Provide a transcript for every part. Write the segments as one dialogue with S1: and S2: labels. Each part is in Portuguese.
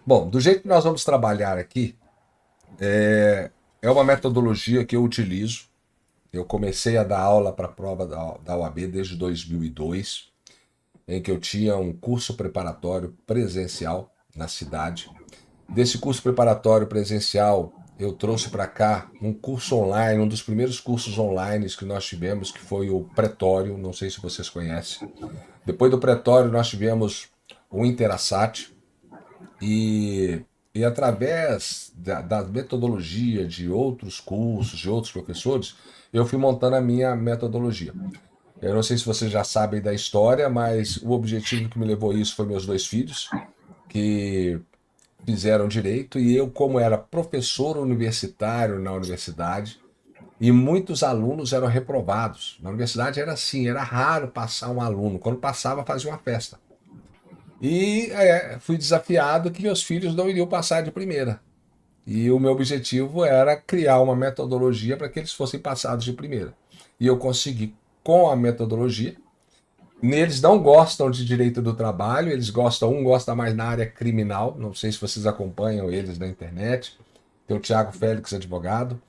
S1: Bom, do jeito que nós vamos trabalhar aqui, é uma metodologia que eu utilizo. Eu comecei a dar aula para a prova da OAB desde 2002, em que eu tinha um curso preparatório presencial na cidade. Desse curso preparatório presencial, eu trouxe para cá um curso online, um dos primeiros cursos online que nós tivemos, que foi o Pretório, não sei se vocês conhecem. Depois do Pretório, nós tivemos o Interasat, e, e através da metodologia de outros cursos, de outros professores, eu fui montando a minha metodologia. Eu não sei se vocês já sabem da história, mas o objetivo que me levou a isso foi meus dois filhos, que fizeram direito, e eu, como era professor universitário na universidade, e muitos alunos eram reprovados. Na universidade era assim, era raro passar um aluno. Quando passava, fazia uma festa. E fui desafiado que meus filhos não iriam passar de primeira. E o meu objetivo era criar uma metodologia para que eles fossem passados de primeira. E eu consegui com a metodologia. Eles não gostam de direito do trabalho, eles gostam, um gosta mais na área criminal, não sei se vocês acompanham eles na internet. Tem o Tiago Félix, advogado,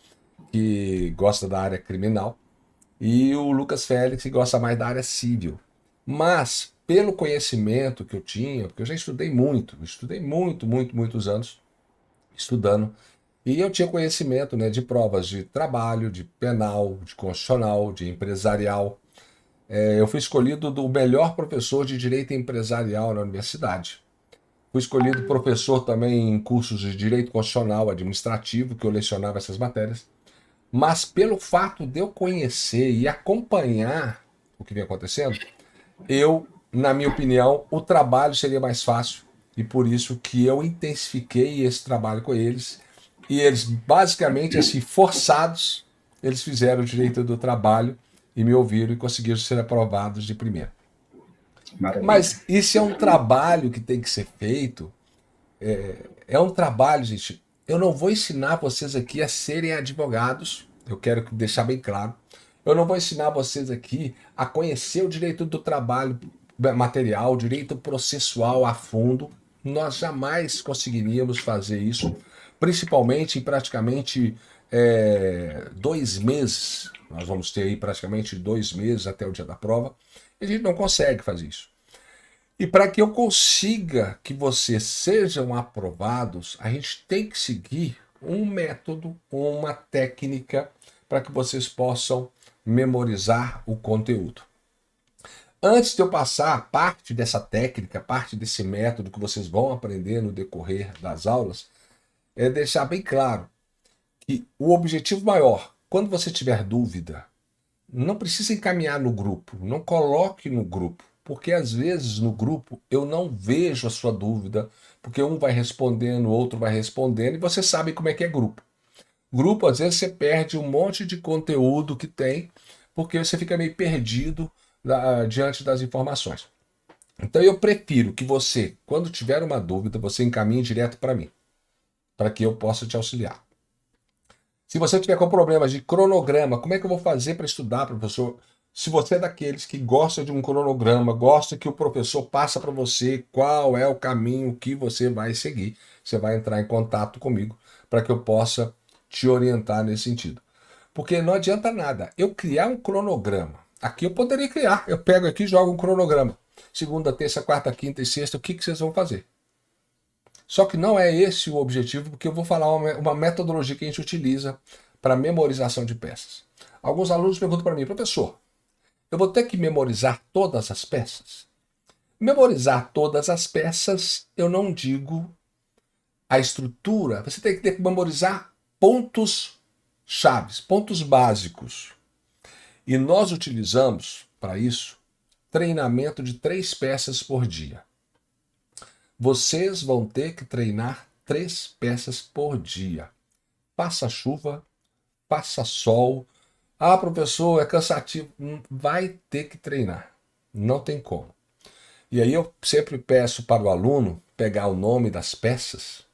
S1: que gosta da área criminal, e o Lucas Félix, que gosta mais da área civil. Mas, pelo conhecimento que eu tinha, porque eu já estudei muitos anos estudando, e eu tinha conhecimento, né, de provas de trabalho, de penal, de constitucional, de empresarial. Eu fui escolhido do melhor professor de direito empresarial na universidade. Fui escolhido professor também em cursos de direito constitucional, administrativo, que eu lecionava essas matérias. Mas pelo fato de eu conhecer e acompanhar o que vem acontecendo, na minha opinião, o trabalho seria mais fácil. E por isso que eu intensifiquei esse trabalho com eles. E eles, basicamente, assim, forçados, eles fizeram o direito do trabalho e me ouviram e conseguiram ser aprovados de primeira.
S2: Maravilha.
S1: Mas isso é um trabalho que tem que ser feito. É um trabalho, gente. Eu não vou ensinar vocês aqui a serem advogados. Eu quero deixar bem claro. Eu não vou ensinar vocês aqui a conhecer o direito do trabalho material, o direito processual a fundo. Nós jamais conseguiríamos fazer isso, principalmente em praticamente 2 meses. Nós vamos ter aí praticamente 2 meses até o dia da prova. E a gente não consegue fazer isso. E para que eu consiga que vocês sejam aprovados, a gente tem que seguir um método, uma técnica para que vocês possam memorizar o conteúdo. Antes de eu passar parte dessa técnica, parte desse método que vocês vão aprender no decorrer das aulas, é deixar bem claro que o objetivo maior, quando você tiver dúvida, não precisa encaminhar no grupo, não coloque no grupo, porque às vezes no grupo eu não vejo a sua dúvida, porque um vai respondendo, o outro vai respondendo, e você sabe como é que é grupo. Grupo, às vezes você perde um monte de conteúdo que tem, porque você fica meio perdido diante das informações. Então eu prefiro que você, quando tiver uma dúvida, você encaminhe direto para mim, para que eu possa te auxiliar. Se você tiver com problemas de cronograma, como é que eu vou fazer para estudar, professor? Se você é daqueles que gosta de um cronograma, gosta que o professor passa para você qual é o caminho que você vai seguir, você vai entrar em contato comigo para que eu possa te orientar nesse sentido. Porque não adianta nada eu criar um cronograma. Aqui eu poderia criar. Eu pego aqui e jogo um cronograma. Segunda, terça, quarta, quinta e sexta, o que vocês vão fazer? Só que não é esse o objetivo, porque eu vou falar uma metodologia que a gente utiliza para memorização de peças. Alguns alunos perguntam para mim, professor, eu vou ter que memorizar todas as peças? Memorizar todas as peças, eu não digo a estrutura, você tem que ter que memorizar pontos chaves, pontos básicos. E nós utilizamos, para isso, treinamento de 3 peças por dia. Vocês vão ter que treinar 3 peças por dia. Passa chuva, passa sol. Ah, professor, é cansativo. Vai ter que treinar. Não tem como. E aí eu sempre peço para o aluno pegar o nome das peças.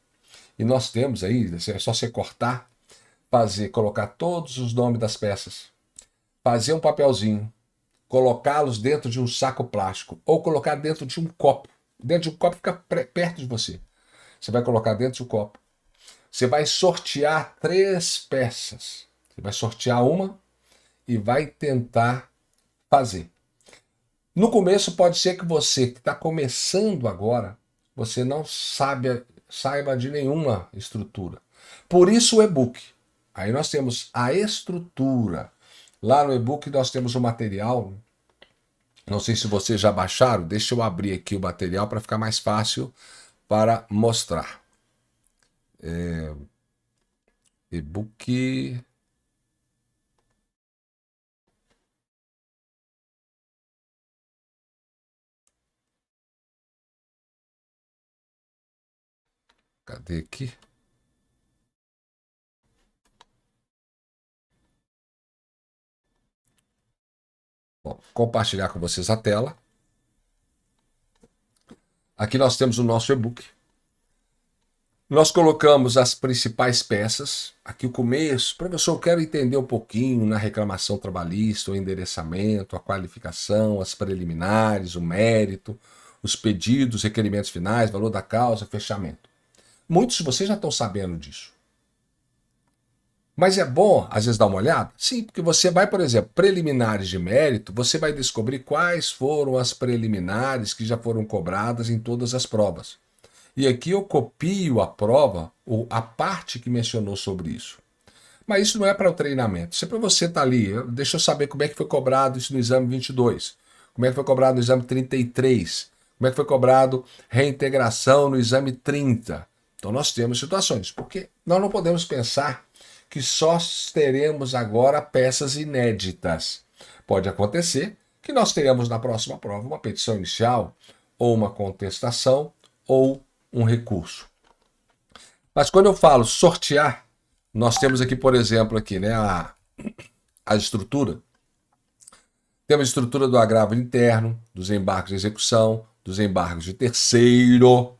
S1: E nós temos aí, é só você cortar, fazer, colocar todos os nomes das peças, fazer um papelzinho, colocá-los dentro de um saco plástico ou colocar dentro de um copo. Dentro de um copo fica perto de você. você vai colocar dentro do copo. Você vai sortear 3 peças. Você vai sortear uma e vai tentar fazer. No começo pode ser que você que está começando agora, você não saiba de nenhuma estrutura. Por isso o e-book. Aí nós temos a estrutura. Lá no e-book nós temos o material. Não sei se vocês já baixaram. Deixa eu abrir aqui o material para ficar mais fácil para mostrar. E-book. Cadê aqui? Bom, compartilhar com vocês a tela. Aqui nós temos o nosso e-book. Nós colocamos as principais peças. Aqui o começo. Professor, eu quero entender um pouquinho na reclamação trabalhista, o endereçamento, a qualificação, as preliminares, o mérito, os pedidos, requerimentos finais, valor da causa, fechamento. Muitos de vocês já estão sabendo disso. Mas é bom, às vezes, dar uma olhada? Sim, porque você vai, por exemplo, preliminares de mérito, você vai descobrir quais foram as preliminares que já foram cobradas em todas as provas. E aqui eu copio a prova, ou a parte que mencionou sobre isso. Mas isso não é para o treinamento. Isso é para você estar ali. Deixa eu saber como é que foi cobrado isso no exame 22. Como é que foi cobrado no exame 33. Como é que foi cobrado reintegração no exame 30. Então nós temos situações. Porque nós não podemos pensar que só teremos agora peças inéditas. Pode acontecer que nós tenhamos na próxima prova uma petição inicial, ou uma contestação, ou um recurso. Mas quando eu falo sortear, nós temos aqui, por exemplo, aqui, né, a estrutura. Temos a estrutura do agravo interno, dos embargos de execução, dos embargos de terceiro,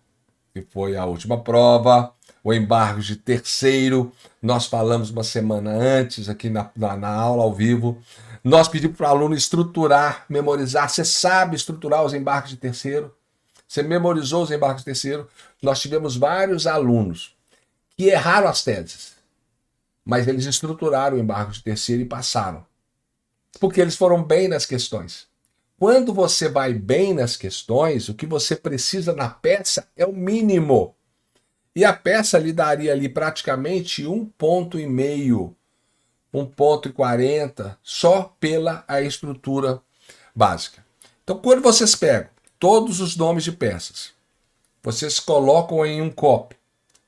S1: que foi a última prova. O embargo de terceiro, nós falamos uma semana antes aqui na aula ao vivo. Nós pedimos para o aluno estruturar, memorizar. Você sabe estruturar os embargos de terceiro? Você memorizou os embargos de terceiro? Nós tivemos vários alunos que erraram as teses, mas eles estruturaram o embargo de terceiro e passaram. Porque eles foram bem nas questões. Quando você vai bem nas questões, o que você precisa na peça é o mínimo. E a peça lhe daria ali praticamente 1,5 ponto, 1,40 só pela a estrutura básica. Então, quando vocês pegam todos os nomes de peças, vocês colocam em um copo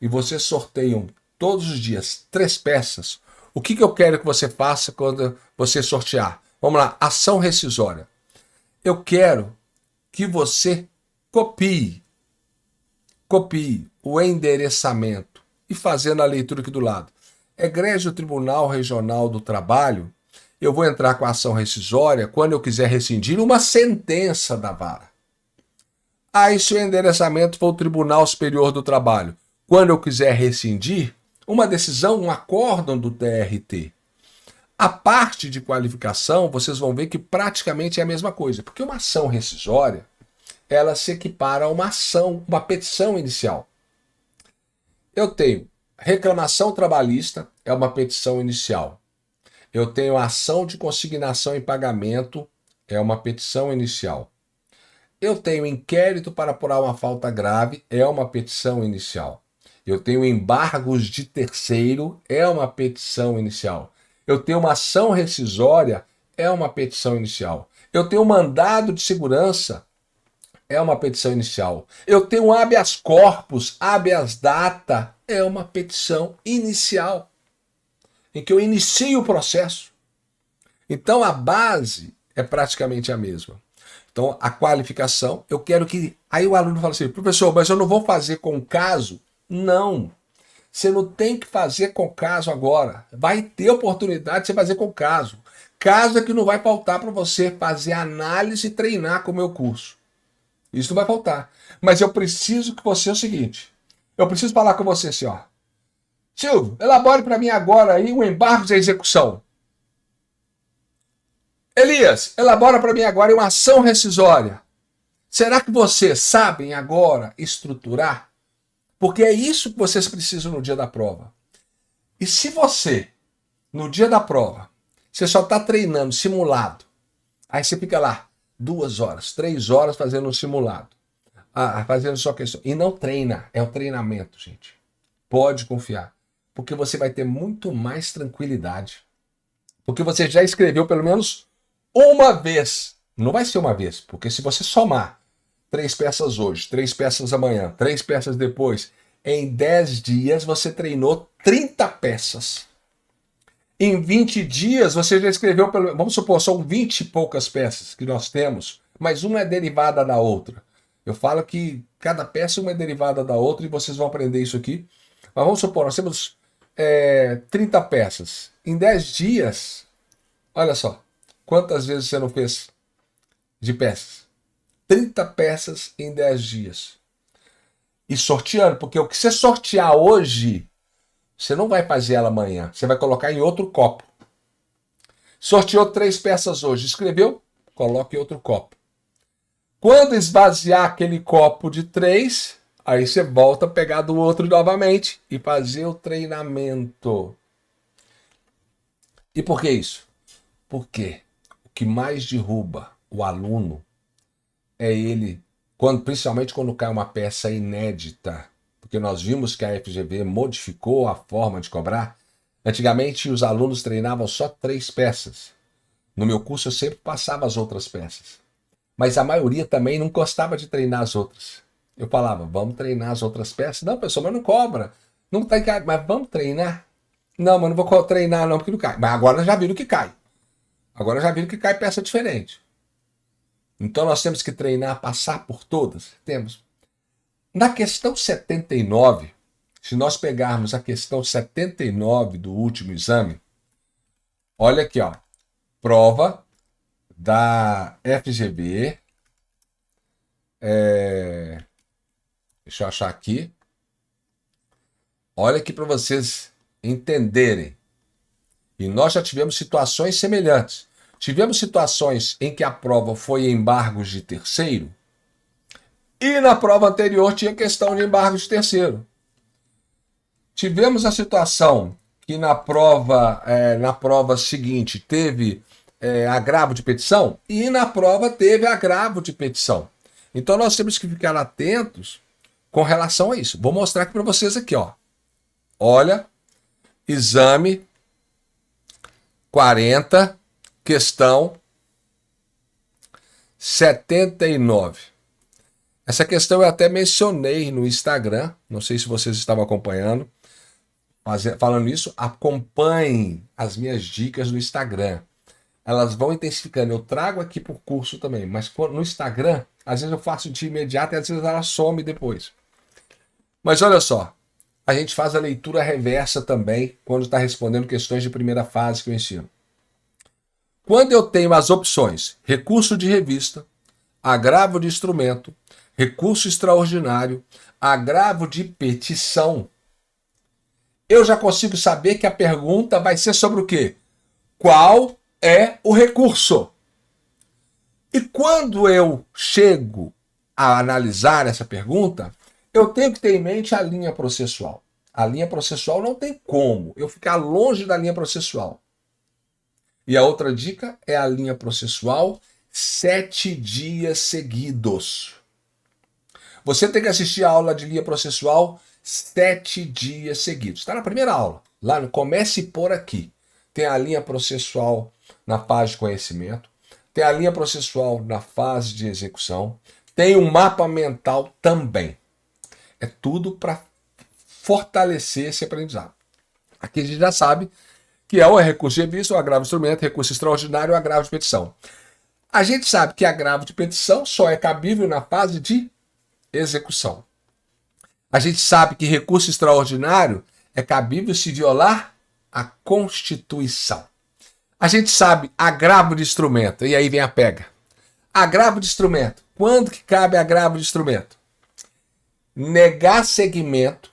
S1: e vocês sorteiam todos os dias 3 peças, o que eu quero que você faça quando você sortear? Vamos lá, ação rescisória. Eu quero que você copie o endereçamento e fazendo a leitura aqui do lado. Egrégio Tribunal Regional do Trabalho, eu vou entrar com a ação rescisória quando eu quiser rescindir uma sentença da vara. Aí, se o endereçamento for o Tribunal Superior do Trabalho, quando eu quiser rescindir uma decisão, um acórdão do TRT. A parte de qualificação, vocês vão ver que praticamente é a mesma coisa, porque uma ação rescisória, ela se equipara a uma ação, uma petição inicial. Eu tenho reclamação trabalhista, é uma petição inicial. Eu tenho ação de consignação em pagamento, é uma petição inicial. Eu tenho inquérito para apurar uma falta grave, é uma petição inicial. Eu tenho embargos de terceiro, é uma petição inicial. Eu tenho uma ação rescisória, é uma petição inicial. Eu tenho um mandado de segurança, é uma petição inicial. Eu tenho um habeas corpus, habeas data, é uma petição inicial, em que eu inicio o processo. Então a base é praticamente a mesma. Então a qualificação, eu quero que... Aí o aluno fala assim, professor, mas eu não vou fazer com caso? Não. Você não tem que fazer com caso agora. Vai ter oportunidade de você fazer com caso. Caso é que não vai faltar para você fazer análise e treinar com o meu curso. Isso não vai faltar. Mas eu preciso que você é o seguinte. Eu preciso falar com você assim, ó. Silvio, elabore para mim agora aí o embargo de execução. Elias, elabora para mim agora uma ação rescisória. Será que vocês sabem agora estruturar? Porque é isso que vocês precisam no dia da prova. E se você, no dia da prova, você só está treinando simulado, aí você fica lá 2 horas, 3 horas fazendo um simulado, fazendo só questão, e não treina, é o treinamento, gente. Pode confiar, porque você vai ter muito mais tranquilidade. Porque você já escreveu pelo menos uma vez. Não vai ser uma vez, porque se você somar 3 peças hoje, 3 peças amanhã, 3 peças depois, em 10 dias você treinou 30 peças. Em 20 dias você já escreveu, vamos supor, são 20 e poucas peças que nós temos, mas uma é derivada da outra. Eu falo que cada peça uma é derivada da outra e vocês vão aprender isso aqui. Mas vamos supor, nós temos 30 peças. Em 10 dias, olha só, quantas vezes você não fez de peças? 30 peças em 10 dias. E sorteando, porque o que você sortear hoje, você não vai fazer ela amanhã. Você vai colocar em outro copo. Sorteou 3 peças hoje. Escreveu? Coloque em outro copo. Quando esvaziar aquele copo de 3, aí você volta a pegar do outro novamente e fazer o treinamento. E por que isso? Porque o que mais derruba o aluno é ele, principalmente quando cai uma peça inédita. Porque nós vimos que a FGV modificou a forma de cobrar. Antigamente os alunos treinavam só 3 peças. No meu curso eu sempre passava as outras peças. Mas a maioria também não gostava de treinar as outras. Eu falava, vamos treinar as outras peças? Não, pessoal, mas não cobra. Não tá, mas vamos treinar? Não, mas não vou treinar não, porque não cai. Mas agora já viram que cai. Agora já viram que cai peça diferente. Então nós temos que treinar, passar por todas? Temos. Na questão 79, se nós pegarmos a questão 79 do último exame, olha aqui, ó, prova da FGV, deixa eu achar aqui, olha aqui para vocês entenderem. E nós já tivemos situações semelhantes. Tivemos situações em que a prova foi embargos de terceiro, e na prova anterior tinha questão de embargo de terceiro. Tivemos a situação que na prova seguinte teve agravo de petição e na prova teve agravo de petição. Então nós temos que ficar atentos com relação a isso. Vou mostrar aqui para vocês aqui, ó. Olha, exame 40, questão 79. Essa questão eu até mencionei no Instagram, não sei se vocês estavam acompanhando. Falando isso, acompanhem as minhas dicas no Instagram. Elas vão intensificando. Eu trago aqui por curso também, mas no Instagram, às vezes eu faço de imediato e às vezes ela some depois. Mas olha só, a gente faz a leitura reversa também quando está respondendo questões de primeira fase que eu ensino. Quando eu tenho as opções recurso de revista, agravo de instrumento, recurso extraordinário, agravo de petição, eu já consigo saber que a pergunta vai ser sobre o quê? Qual é o recurso? E quando eu chego a analisar essa pergunta, eu tenho que ter em mente a linha processual. A linha processual não tem como eu ficar longe da linha processual. E a outra dica é a linha processual 7 dias seguidos. Você tem que assistir a aula de linha processual 7 dias seguidos. Está na primeira aula. Lá no Comece por Aqui. Tem a linha processual na fase de conhecimento. Tem a linha processual na fase de execução. Tem um mapa mental também. É tudo para fortalecer esse aprendizado. Aqui a gente já sabe que é o recurso de revista, o agravo de instrumento, recurso extraordinário e o agravo de petição. A gente sabe que agravo de petição só é cabível na fase de execução. A gente sabe que recurso extraordinário é cabível se violar a Constituição. A gente sabe agravo de instrumento, e aí vem a pega. Agravo de instrumento. Quando que cabe agravo de instrumento? Negar seguimento,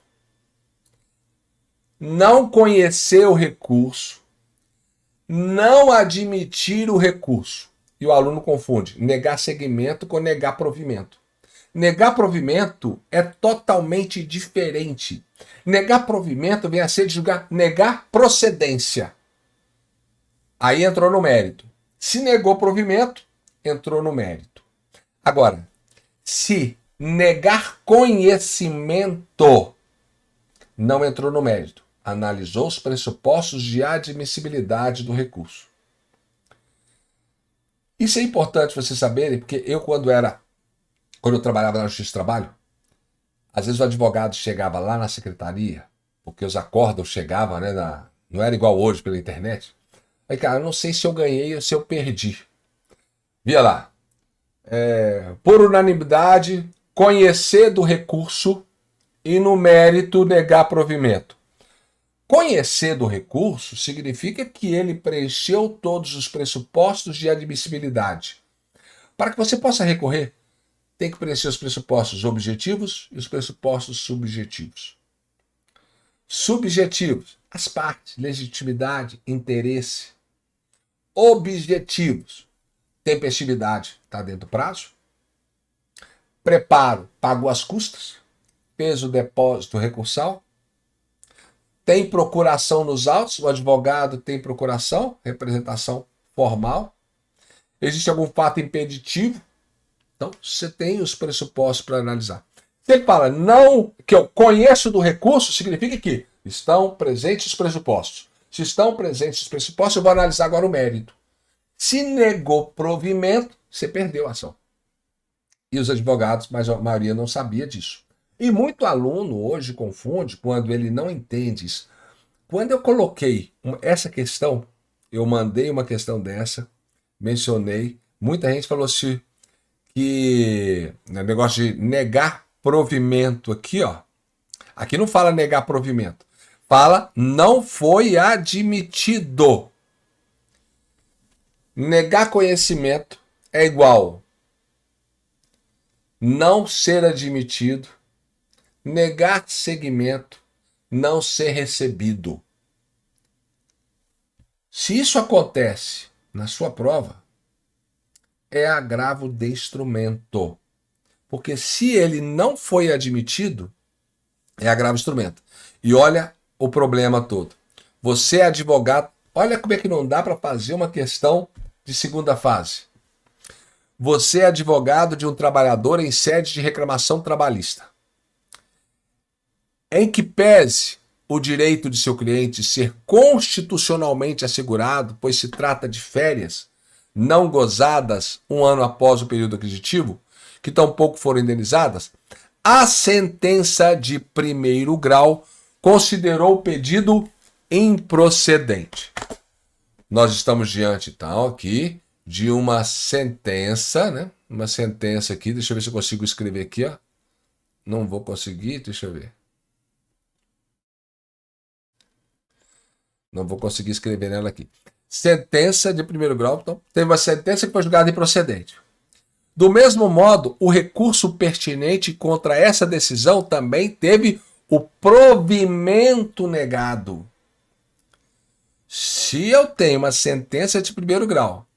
S1: não conhecer o recurso, não admitir o recurso. E o aluno confunde negar seguimento com negar provimento. Negar provimento é totalmente diferente. Negar provimento vem a ser de julgar, negar procedência. Aí entrou no mérito. Se negou provimento, entrou no mérito. Agora, se negar conhecimento, não entrou no mérito. Analisou os pressupostos de admissibilidade do recurso. Isso é importante vocês saberem, porque eu, quando eu trabalhava na Justiça do Trabalho, às vezes o advogado chegava lá na secretaria, porque os acórdãos chegavam, né, não era igual hoje pela internet. Aí, cara, eu não sei se eu ganhei ou se eu perdi. Via lá. Por unanimidade, conhecer do recurso e no mérito negar provimento. Conhecer do recurso significa que ele preencheu todos os pressupostos de admissibilidade. Para que você possa recorrer, tem que preencher os pressupostos objetivos e os pressupostos subjetivos. Subjetivos, as partes, legitimidade, interesse. Objetivos, tempestividade, está dentro do prazo. Preparo, pagou as custas. Peso, depósito, recursal. Tem procuração nos autos, o advogado tem procuração, representação formal. Existe algum fato impeditivo? Então, você tem os pressupostos para analisar. Se ele fala não, que eu conheço do recurso, significa que estão presentes os pressupostos. Se estão presentes os pressupostos, eu vou analisar agora o mérito. Se negou provimento, você perdeu a ação. E os advogados, mas a maioria não sabia disso. E muito aluno hoje confunde quando ele não entende isso. Quando eu coloquei essa questão, eu mandei uma questão dessa, mencionei, muita gente falou assim, que negócio de negar provimento aqui, ó. Aqui não fala negar provimento. Fala não foi admitido. Negar conhecimento é igual não ser admitido, negar seguimento, não ser recebido. Se isso acontece na sua prova, é agravo de instrumento. Porque se ele não foi admitido, é agravo de instrumento. E olha o problema todo. Você é advogado, olha como é que não dá para fazer uma questão de segunda fase. Você é advogado de um trabalhador em sede de reclamação trabalhista. Em que pese o direito de seu cliente ser constitucionalmente assegurado, pois se trata de férias não gozadas um ano após o período aquisitivo, que tampouco foram indenizadas, a sentença de primeiro grau considerou o pedido improcedente. Nós estamos diante, então, aqui de uma sentença, né? Uma sentença aqui, deixa eu ver se eu consigo escrever aqui, ó. Não vou conseguir, deixa eu ver. Não vou conseguir escrever nela aqui. Sentença de primeiro grau, então, teve uma sentença que foi julgada improcedente. Do mesmo modo, o recurso pertinente contra essa decisão também teve o provimento negado. Se eu tenho uma sentença de primeiro grau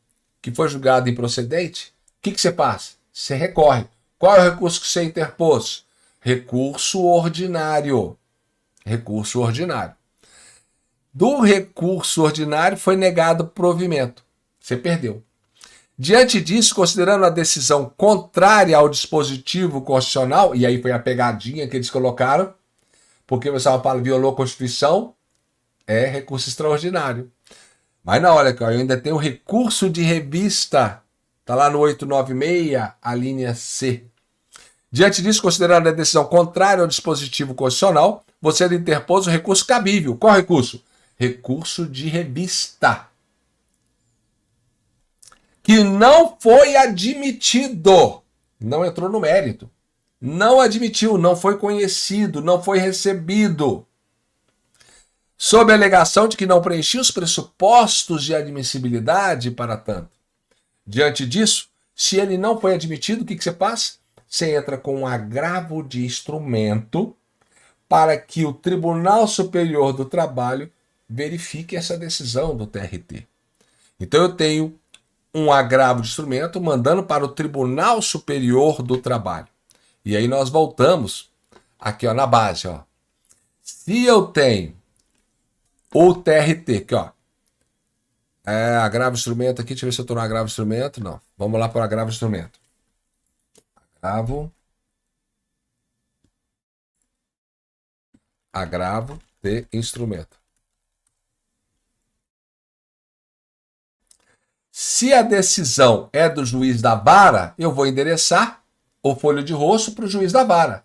S1: que foi julgada improcedente, o que você faz? Você recorre. Qual é o recurso que você interpôs? Recurso ordinário. Recurso ordinário. Do recurso ordinário foi negado provimento. Você perdeu. Diante disso, considerando a decisão contrária ao dispositivo constitucional, e aí foi a pegadinha que eles colocaram, porque o pessoal fala violou a Constituição, é recurso extraordinário. Mas na hora que eu ainda tenho o recurso de revista, está lá no 896, a linha C. Diante disso, considerando a decisão contrária ao dispositivo constitucional, você interpôs o recurso cabível. Qual recurso? Recurso de revista. Que não foi admitido. Não entrou no mérito. Não admitiu, não foi conhecido, não foi recebido. Sob a alegação de que não preenchia os pressupostos de admissibilidade para tanto. Diante disso, se ele não foi admitido, o que você faz? Você entra com um agravo de instrumento para que o Tribunal Superior do Trabalho verifique essa decisão do TRT. Então eu tenho um agravo de instrumento mandando para o Tribunal Superior do Trabalho. E aí nós voltamos aqui, ó, na base, ó. Se eu tenho o TRT, aqui, ó. Agravo instrumento aqui, deixa eu ver se eu estou no agravo instrumento. Não. Vamos lá para o agravo instrumento. Agravo de instrumento. Se a decisão é do juiz da vara, eu vou endereçar o folho de rosto para o juiz da vara.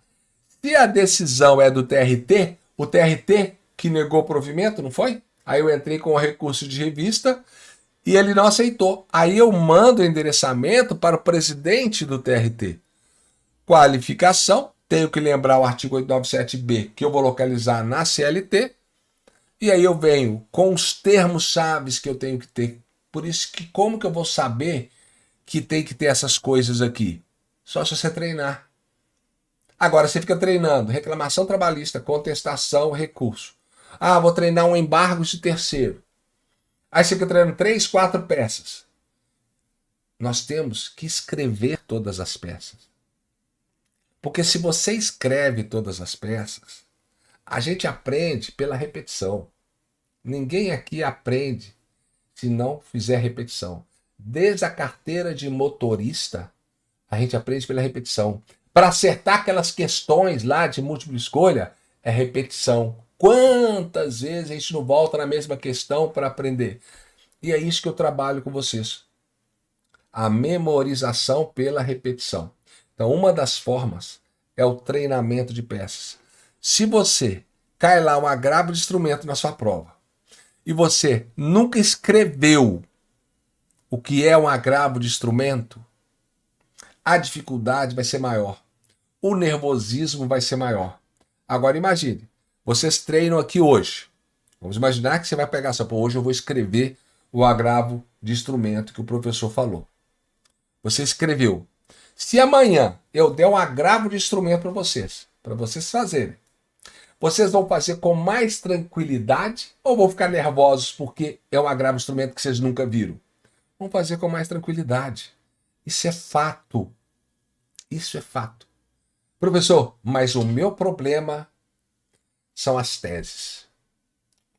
S1: Se a decisão é do TRT, o TRT que negou o provimento, não foi? Aí eu entrei com o recurso de revista e ele não aceitou. Aí eu mando o endereçamento para o presidente do TRT. Qualificação, tenho que lembrar o artigo 897B, que eu vou localizar na CLT, e aí eu venho com os termos chaves que eu tenho que ter. Por isso que como que eu vou saber que tem que ter essas coisas aqui? Só se você treinar. Agora você fica treinando reclamação trabalhista, contestação, recurso. Vou treinar um embargo de terceiro. Aí você fica treinando 3, 4 peças. Nós temos que escrever todas as peças. Porque se você escreve todas as peças, a gente aprende pela repetição. Ninguém aqui aprende se não fizer repetição. Desde a carteira de motorista, a gente aprende pela repetição. Para acertar aquelas questões lá de múltipla escolha, é repetição. Quantas vezes a gente não volta na mesma questão para aprender? E é isso que eu trabalho com vocês. A memorização pela repetição. Então, uma das formas é o treinamento de peças. Se você cai lá um agravo de instrumento na sua prova e você nunca escreveu o que é um agravo de instrumento, a dificuldade vai ser maior. O nervosismo vai ser maior. Agora imagine, vocês treinam aqui hoje. Vamos imaginar que você vai pegar só, hoje eu vou escrever o agravo de instrumento que o professor falou. Você escreveu. Se amanhã eu der um agravo de instrumento para vocês fazerem, vocês vão fazer com mais tranquilidade ou vão ficar nervosos porque é um agravo de instrumento que vocês nunca viram? Vão fazer com mais tranquilidade. Isso é fato. Isso é fato. Professor, mas o meu problema são as teses.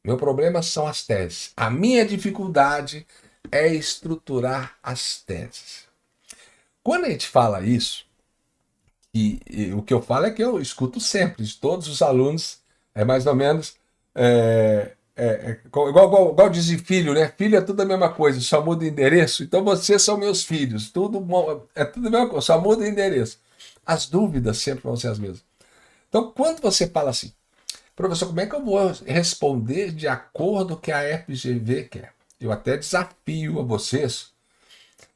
S1: Meu problema são as teses. A minha dificuldade é estruturar as teses. Quando a gente fala isso, e o que eu falo é que eu escuto sempre, de todos os alunos, é mais ou menos, igual dizem filho, né? Filho é tudo a mesma coisa, só muda o endereço. Então vocês são meus filhos, é tudo a mesma coisa, só muda o endereço. As dúvidas sempre vão ser as mesmas. Então quando você fala assim, professor, como é que eu vou responder de acordo com o que a FGV quer? Eu até desafio a vocês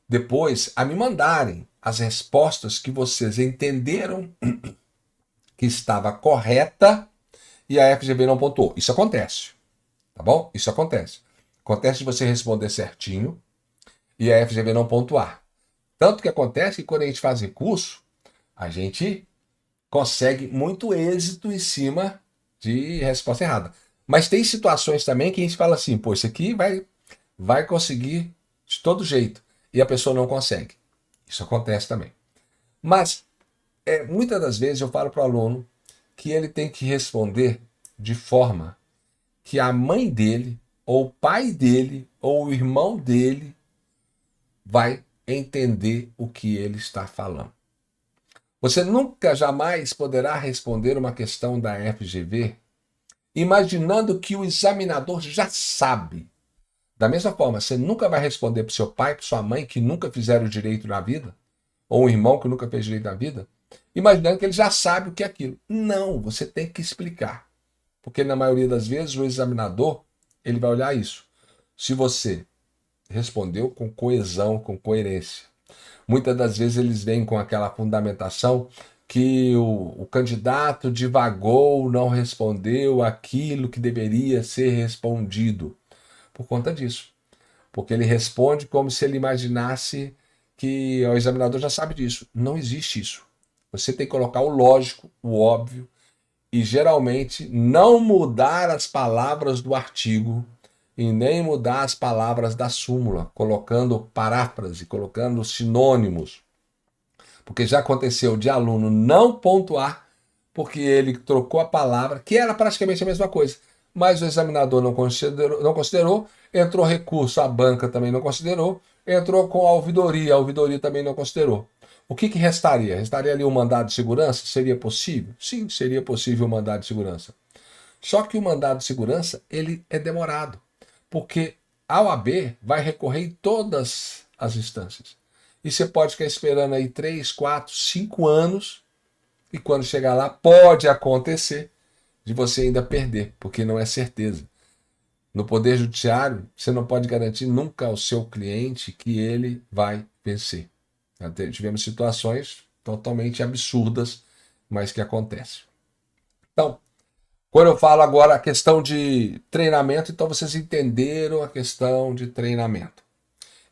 S1: depois a me mandarem as respostas que vocês entenderam que estava correta e a FGV não pontuou. Isso acontece, tá bom? Isso acontece. Acontece de você responder certinho e a FGV não pontuar. Tanto que acontece que quando a gente faz recurso, a gente consegue muito êxito em cima de resposta errada. Mas tem situações também que a gente fala assim, pô, isso aqui vai conseguir de todo jeito. E a pessoa não consegue. Isso acontece também. Mas, muitas das vezes eu falo para o aluno que ele tem que responder de forma que a mãe dele, ou o pai dele, ou o irmão dele vai entender o que ele está falando. Você nunca, jamais poderá responder uma questão da FGV imaginando que o examinador já sabe. Da mesma forma, você nunca vai responder para o seu pai, para sua mãe, que nunca fizeram direito na vida, ou um irmão que nunca fez direito na vida, imaginando que ele já sabe o que é aquilo. Não, você tem que explicar. Porque na maioria das vezes o examinador, ele vai olhar isso. Se você respondeu com coesão, com coerência. Muitas das vezes eles vêm com aquela fundamentação que o candidato divagou, não respondeu aquilo que deveria ser respondido. Por conta disso. Porque ele responde como se ele imaginasse que o examinador já sabe disso. Não existe isso. Você tem que colocar o lógico, o óbvio, e geralmente não mudar as palavras do artigo e nem mudar as palavras da súmula, colocando paráfrase, colocando sinônimos. Porque já aconteceu de aluno não pontuar, porque ele trocou a palavra, que era praticamente a mesma coisa. Mas o examinador não considerou, entrou recurso, a banca também não considerou, entrou com a ouvidoria também não considerou. O que restaria? Restaria ali um mandado de segurança? Seria possível? Sim, seria possível um mandado de segurança. Só que o mandado de segurança, ele é demorado, porque a OAB vai recorrer em todas as instâncias. E você pode ficar esperando aí 3, 4, 5 anos, e quando chegar lá, pode acontecer de você ainda perder, porque não é certeza. No Poder Judiciário, você não pode garantir nunca ao seu cliente que ele vai vencer. Tivemos situações totalmente absurdas, mas que acontecem. Então, quando eu falo agora a questão de treinamento, então vocês entenderam a questão de treinamento.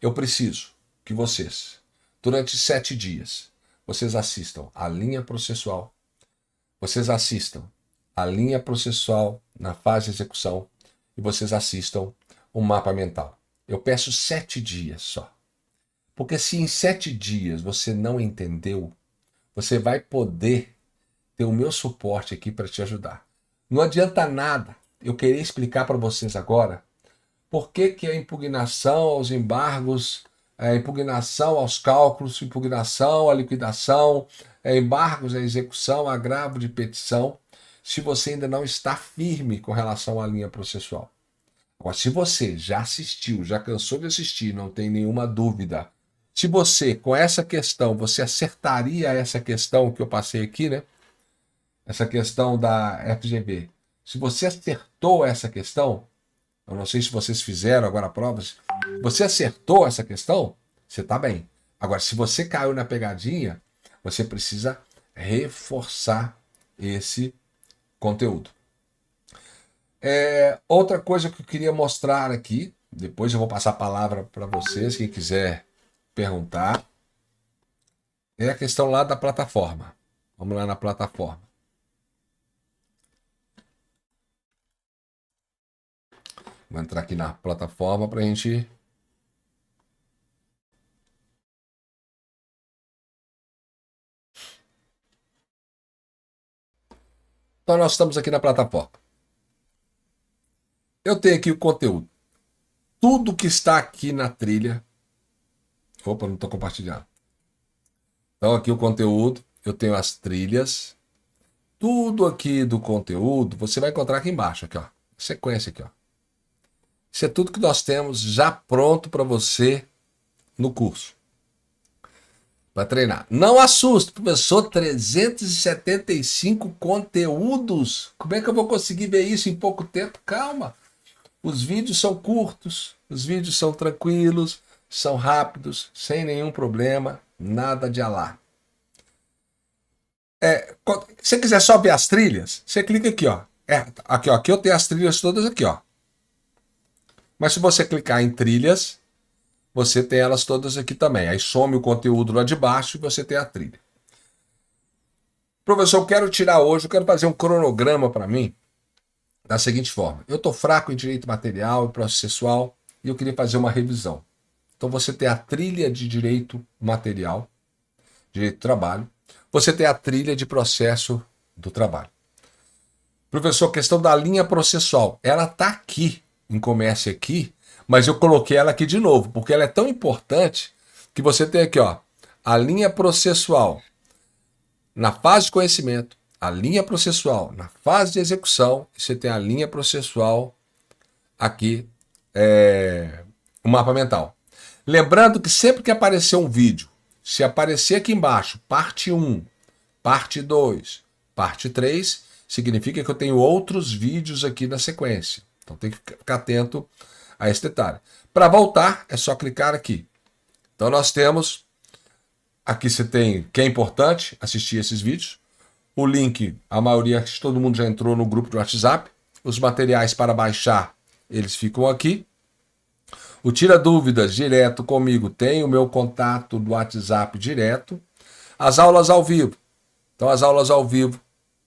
S1: Eu preciso que vocês, durante 7 dias, vocês assistam a linha processual, vocês assistam a linha processual na fase de execução e vocês assistam o mapa mental. Eu peço 7 dias só. Porque se em 7 dias você não entendeu, você vai poder ter o meu suporte aqui para te ajudar. Não adianta nada eu querer explicar para vocês agora por que a impugnação aos embargos, a impugnação aos cálculos, impugnação à liquidação, embargos à execução, agravo de petição, se você ainda não está firme com relação à linha processual. Agora, se você já assistiu, já cansou de assistir, não tem nenhuma dúvida, se você, com essa questão, você acertaria essa questão que eu passei aqui, né? Essa questão da FGV. Se você acertou essa questão, eu não sei se vocês fizeram agora provas, você acertou essa questão, você está bem. Agora, se você caiu na pegadinha, você precisa reforçar esse conteúdo. Outra coisa que eu queria mostrar aqui, depois eu vou passar a palavra para vocês, quem quiser perguntar, é a questão lá da plataforma. Vamos lá na plataforma. Vou entrar aqui na plataforma para a gente... Então nós estamos aqui na plataforma. Eu tenho aqui o conteúdo. Tudo que está aqui na trilha... Opa, não estou compartilhando. Então aqui o conteúdo, eu tenho as trilhas. Tudo aqui do conteúdo, você vai encontrar aqui embaixo, aqui, ó. Sequência aqui, ó. Isso é tudo que nós temos já pronto para você no curso. Para treinar. Não assuste, professor, 375 conteúdos. Como é que eu vou conseguir ver isso em pouco tempo? Calma. Os vídeos são curtos, os vídeos são tranquilos, são rápidos, sem nenhum problema, nada de alarme. Se você quiser só ver as trilhas, você clica aqui, ó. Aqui, ó. Aqui eu tenho as trilhas todas aqui, ó. Mas se você clicar em trilhas, você tem elas todas aqui também. Aí some o conteúdo lá de baixo e você tem a trilha. Professor, eu quero tirar hoje, eu quero fazer um cronograma para mim da seguinte forma. Eu estou fraco em direito material e processual e eu queria fazer uma revisão. Então você tem a trilha de direito material, direito do trabalho. Você tem a trilha de processo do trabalho. Professor, questão da linha processual. Ela está aqui, em comércio aqui, mas eu coloquei ela aqui de novo, porque ela é tão importante que você tem aqui, ó, a linha processual na fase de conhecimento, a linha processual na fase de execução, e você tem a linha processual aqui, o mapa mental. Lembrando que sempre que aparecer um vídeo, se aparecer aqui embaixo, parte 1, parte 2, parte 3, significa que eu tenho outros vídeos aqui na sequência. Então tem que ficar atento a esse detalhe. Para voltar, é só clicar aqui. Então nós temos, aqui você tem, que é importante assistir esses vídeos, o link, a maioria, todo mundo já entrou no grupo do WhatsApp, os materiais para baixar, eles ficam aqui. O Tira Dúvidas direto comigo tem o meu contato do WhatsApp direto. As aulas ao vivo. Então as aulas ao vivo,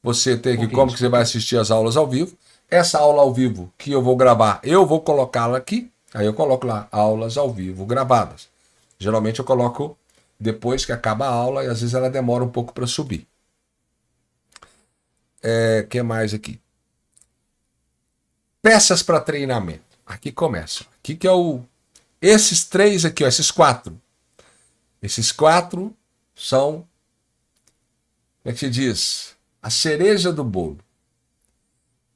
S1: você tem aqui como que você vai assistir as aulas ao vivo. Essa aula ao vivo que eu vou gravar, eu vou colocá-la aqui. Aí eu coloco lá, aulas ao vivo gravadas. Geralmente eu coloco depois que acaba a aula, e às vezes ela demora um pouco para subir. Que mais aqui? Peças para treinamento. Aqui começa. Aqui que é esses 3 aqui, ó, esses 4. Esses 4 são, como é que se diz? A cereja do bolo.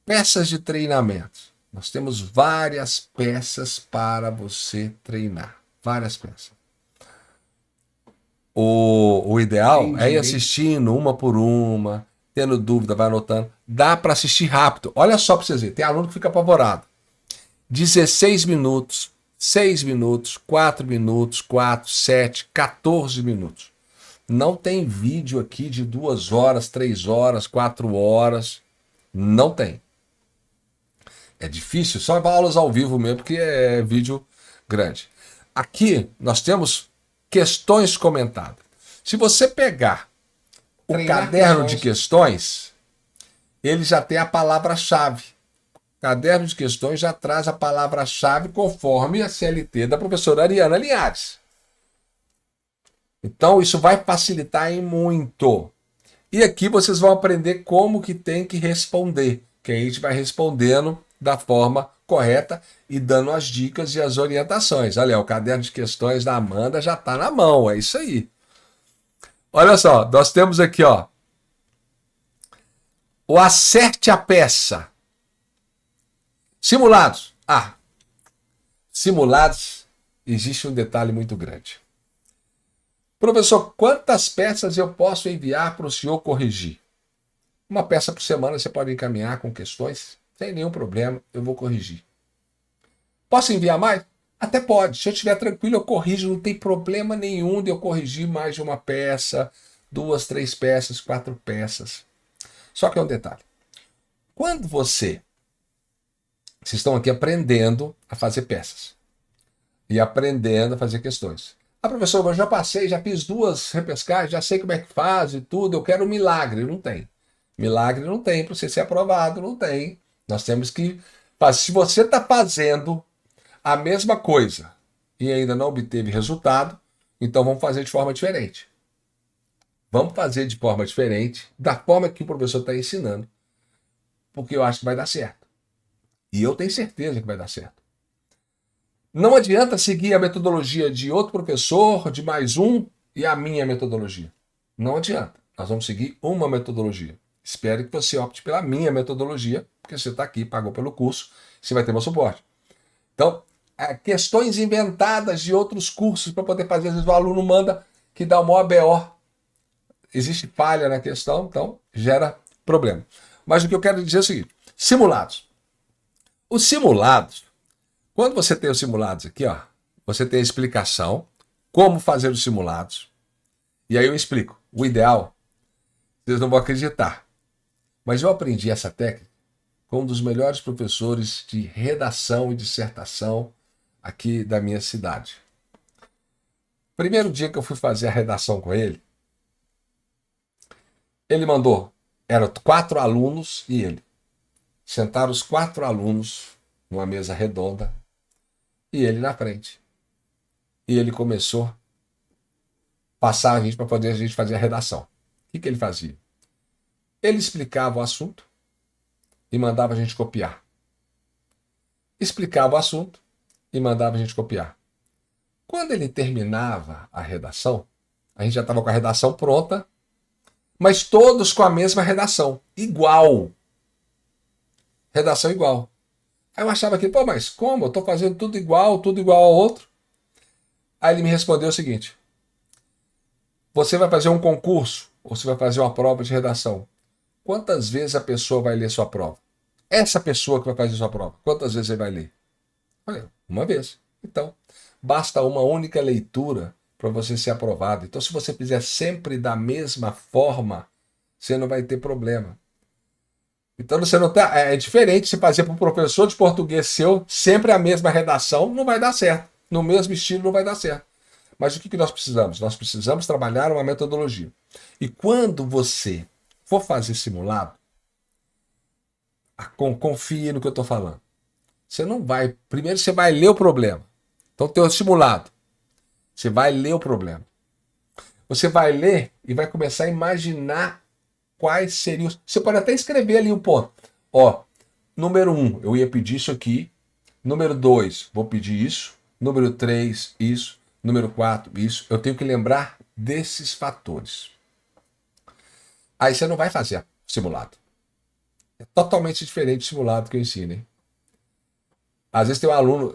S1: Peças de treinamento. Nós temos várias peças para você treinar. Várias peças. O ideal é ir assistindo uma por uma, tendo dúvida, vai anotando. Dá para assistir rápido. Olha só para vocês verem. Tem aluno que fica apavorado. 16 minutos, 6 minutos, 4 minutos, 4, 7, 14 minutos. Não tem vídeo aqui de 2 horas, 3 horas, 4 horas. Não tem. É difícil, só aulas ao vivo mesmo, porque é vídeo grande. Aqui nós temos questões comentadas. Se você pegar o caderno de questões, ele já tem a palavra-chave. O caderno de questões já traz a palavra-chave conforme a CLT da professora Ariana Linhares. Então isso vai facilitar em muito. E aqui vocês vão aprender como que tem que responder, que a gente vai respondendo da forma correta e dando as dicas e as orientações. Olha, o caderno de questões da Amanda já está na mão, é isso aí. Olha só, nós temos aqui, ó, o acerte a peça. Simulados. Simulados, existe um detalhe muito grande. Professor, quantas peças eu posso enviar para o senhor corrigir? Uma peça por semana você pode encaminhar com questões, sem nenhum problema, eu vou corrigir. Posso enviar mais? Até pode. Se eu estiver tranquilo, eu corrijo, não tem problema nenhum de eu corrigir mais de uma peça, 2, 3 peças, 4 peças. Só que é um detalhe. Quando vocês estão aqui aprendendo a fazer peças e aprendendo a fazer questões. Professor, eu já passei, já fiz 2 repescagens, já sei como é que faz e tudo, eu quero um milagre. Não tem. Milagre não tem para você ser aprovado, não tem. Nós temos que fazer. Se você está fazendo a mesma coisa e ainda não obteve resultado, então vamos fazer de forma diferente. Vamos fazer de forma diferente, da forma que o professor está ensinando, porque eu acho que vai dar certo. E eu tenho certeza que vai dar certo. Não adianta seguir a metodologia de outro professor, de mais um, e a minha metodologia. Não adianta. Nós vamos seguir uma metodologia. Espero que você opte pela minha metodologia, porque você está aqui, pagou pelo curso, você vai ter meu suporte. Então, questões inventadas de outros cursos para poder fazer, às vezes o aluno manda que dá o maior BO. Existe falha na questão, então gera problema. Mas o que eu quero dizer é o seguinte, simulados. Os simulados, quando você tem os simulados aqui, ó, você tem a explicação, como fazer os simulados, e aí eu explico. O ideal, vocês não vão acreditar, mas eu aprendi essa técnica com um dos melhores professores de redação e dissertação aqui da minha cidade. Primeiro dia que eu fui fazer a redação com ele, ele mandou, eram 4 alunos e ele. Sentaram os 4 alunos numa mesa redonda e ele na frente. E ele começou a passar a gente para poder a gente fazer a redação. O que ele fazia? Ele explicava o assunto e mandava a gente copiar. Explicava o assunto e mandava a gente copiar. Quando ele terminava a redação, a gente já estava com a redação pronta, mas todos com a mesma redação, igual. Redação igual. Aí eu achava que, mas como? Eu estou fazendo tudo igual ao outro. Aí ele me respondeu o seguinte, você vai fazer um concurso ou você vai fazer uma prova de redação? Quantas vezes a pessoa vai ler sua prova? Essa pessoa que vai fazer sua prova, quantas vezes ele vai ler? Olha, uma vez. Então, basta uma única leitura para você ser aprovado. Então, se você fizer sempre da mesma forma, você não vai ter problema. Então, você não tá, é diferente se fazer para um professor de português seu sempre a mesma redação, não vai dar certo. No mesmo estilo, não vai dar certo. Mas o que nós precisamos? Nós precisamos trabalhar uma metodologia. E quando você for fazer simulado, confie no que eu estou falando. Você não vai... Primeiro você vai ler o problema. Então tem o simulado. Você vai ler o problema. Você vai ler e vai começar a imaginar quais seriam. Você pode até escrever ali um ponto. Ó, número 1, eu ia pedir isso aqui. Número 2, vou pedir isso. Número 3, isso. Número 4, isso. Eu tenho que lembrar desses fatores. Aí você não vai fazer simulado. É totalmente diferente do simulado que eu ensino, hein? Às vezes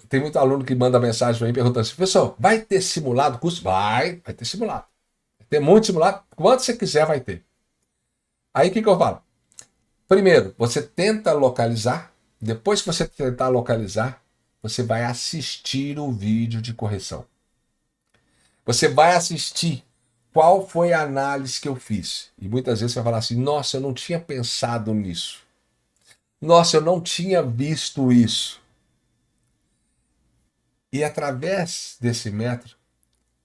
S1: tem muito aluno que manda mensagem para mim perguntando assim, professor, vai ter simulado curso? Vai ter simulado. Vai ter muito simulado. Quanto você quiser vai ter. Aí o que eu falo? Primeiro, você tenta localizar. Depois que você tentar localizar, você vai assistir o vídeo de correção. Você vai assistir qual foi a análise que eu fiz. E muitas vezes você vai falar assim, nossa, eu não tinha pensado nisso. Nossa, eu não tinha visto isso. E através desse método,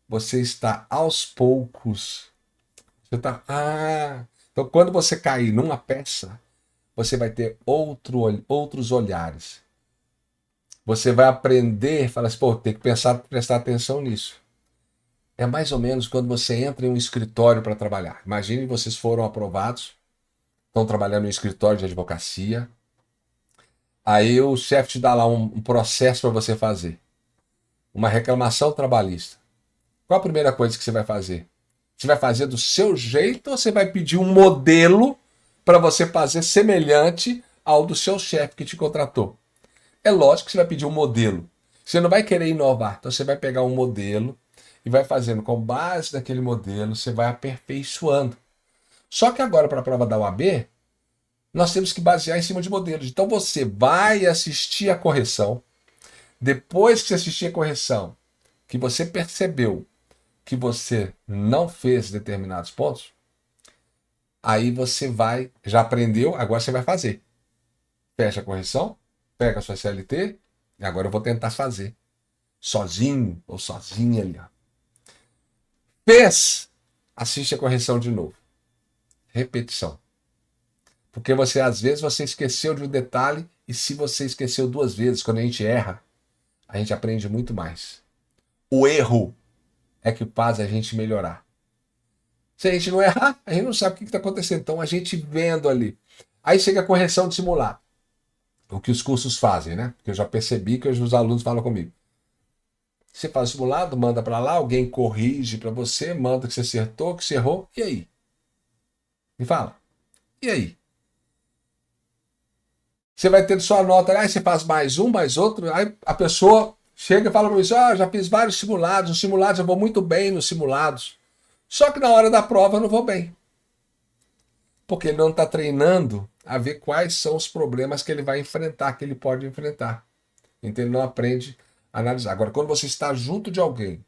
S1: você está aos poucos. Você está. Então, quando você cair numa peça, você vai ter outros olhares. Você vai aprender, fala assim, pô, tem que prestar atenção nisso. É mais ou menos quando você entra em um escritório para trabalhar. Imagine vocês foram aprovados, estão trabalhando em um escritório de advocacia. Aí o chefe te dá lá um processo para você fazer. Uma reclamação trabalhista. Qual a primeira coisa que você vai fazer? Você vai fazer do seu jeito ou você vai pedir um modelo para você fazer semelhante ao do seu chefe que te contratou? É lógico que você vai pedir um modelo. Você não vai querer inovar. Então você vai pegar um modelo e vai fazendo com base naquele modelo, você vai aperfeiçoando. Só que agora, para a prova da UAB, nós temos que basear em cima de modelos. Então você vai assistir a correção. Depois que você assistir a correção, que você percebeu que você não fez determinados pontos, aí você já aprendeu, agora você vai fazer. Fecha a correção, pega a sua CLT, e agora eu vou tentar fazer. Sozinho ou sozinha ali. Fez, assiste a correção de novo. Repetição. Porque às vezes você esqueceu de um detalhe, e se você esqueceu 2 vezes, quando a gente erra, a gente aprende muito mais. O erro é que faz a gente melhorar. Se a gente não errar, a gente não sabe o que está acontecendo. Então, a gente vendo ali. Aí chega a correção de simulado. O que os cursos fazem, né? Porque eu já percebi que os alunos falam comigo. Você faz o simulado, manda para lá, alguém corrige para você, manda que você acertou, que você errou. E aí? Me fala. E aí? Você vai tendo sua nota, aí você faz mais um, mais outro, aí a pessoa chega e fala para mim, já fiz vários simulados, os simulados eu vou muito bem nos simulados. Só que na hora da prova eu não vou bem. Porque ele não está treinando a ver quais são os problemas que ele vai enfrentar, que ele pode enfrentar. Então ele não aprende a analisar. Agora, quando você está junto de alguém,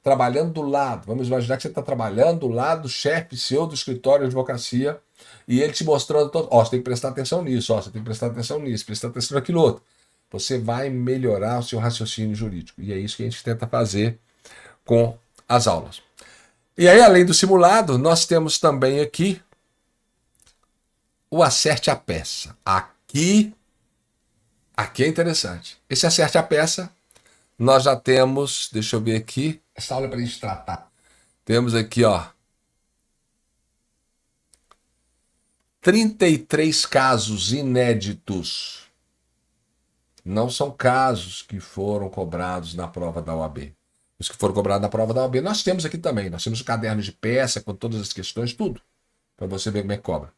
S1: trabalhando do lado, vamos imaginar que você está trabalhando do lado do chefe seu do escritório de advocacia, e ele te mostrando, você tem que prestar atenção nisso, você tem que prestar atenção nisso, prestar atenção naquilo outro. Você vai melhorar o seu raciocínio jurídico. E é isso que a gente tenta fazer com as aulas. E aí, além do simulado, nós temos também aqui o acerte a peça. Aqui é interessante. Esse acerte a peça, nós já temos, deixa eu ver aqui, essa aula é para a gente tratar. Temos aqui, 33 casos inéditos. Não são casos que foram cobrados na prova da OAB. Os que foram cobrados na prova da OAB, nós temos aqui também. Nós temos o caderno de peça com todas as questões, tudo, para você ver como é que cobra.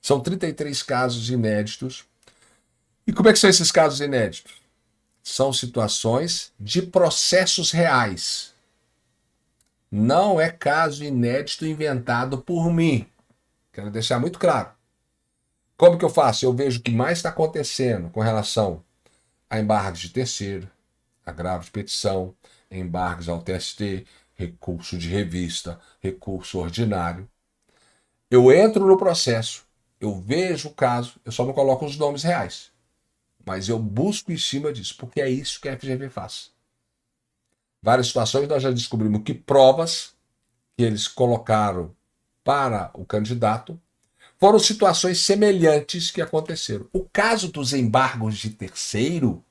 S1: São 33 casos inéditos. E como é que são esses casos inéditos? São situações de processos reais. Não é caso inédito inventado por mim. Quero deixar muito claro. Como que eu faço? Eu vejo o que mais está acontecendo com relação a embargos de terceiro, agravo de petição, embargos ao TST, recurso de revista, recurso ordinário. Eu entro no processo, eu vejo o caso, eu só não coloco os nomes reais. Mas eu busco em cima disso, porque é isso que a FGV faz. Várias situações nós já descobrimos que provas que eles colocaram para o candidato foram situações semelhantes que aconteceram. O caso dos embargos de terceiro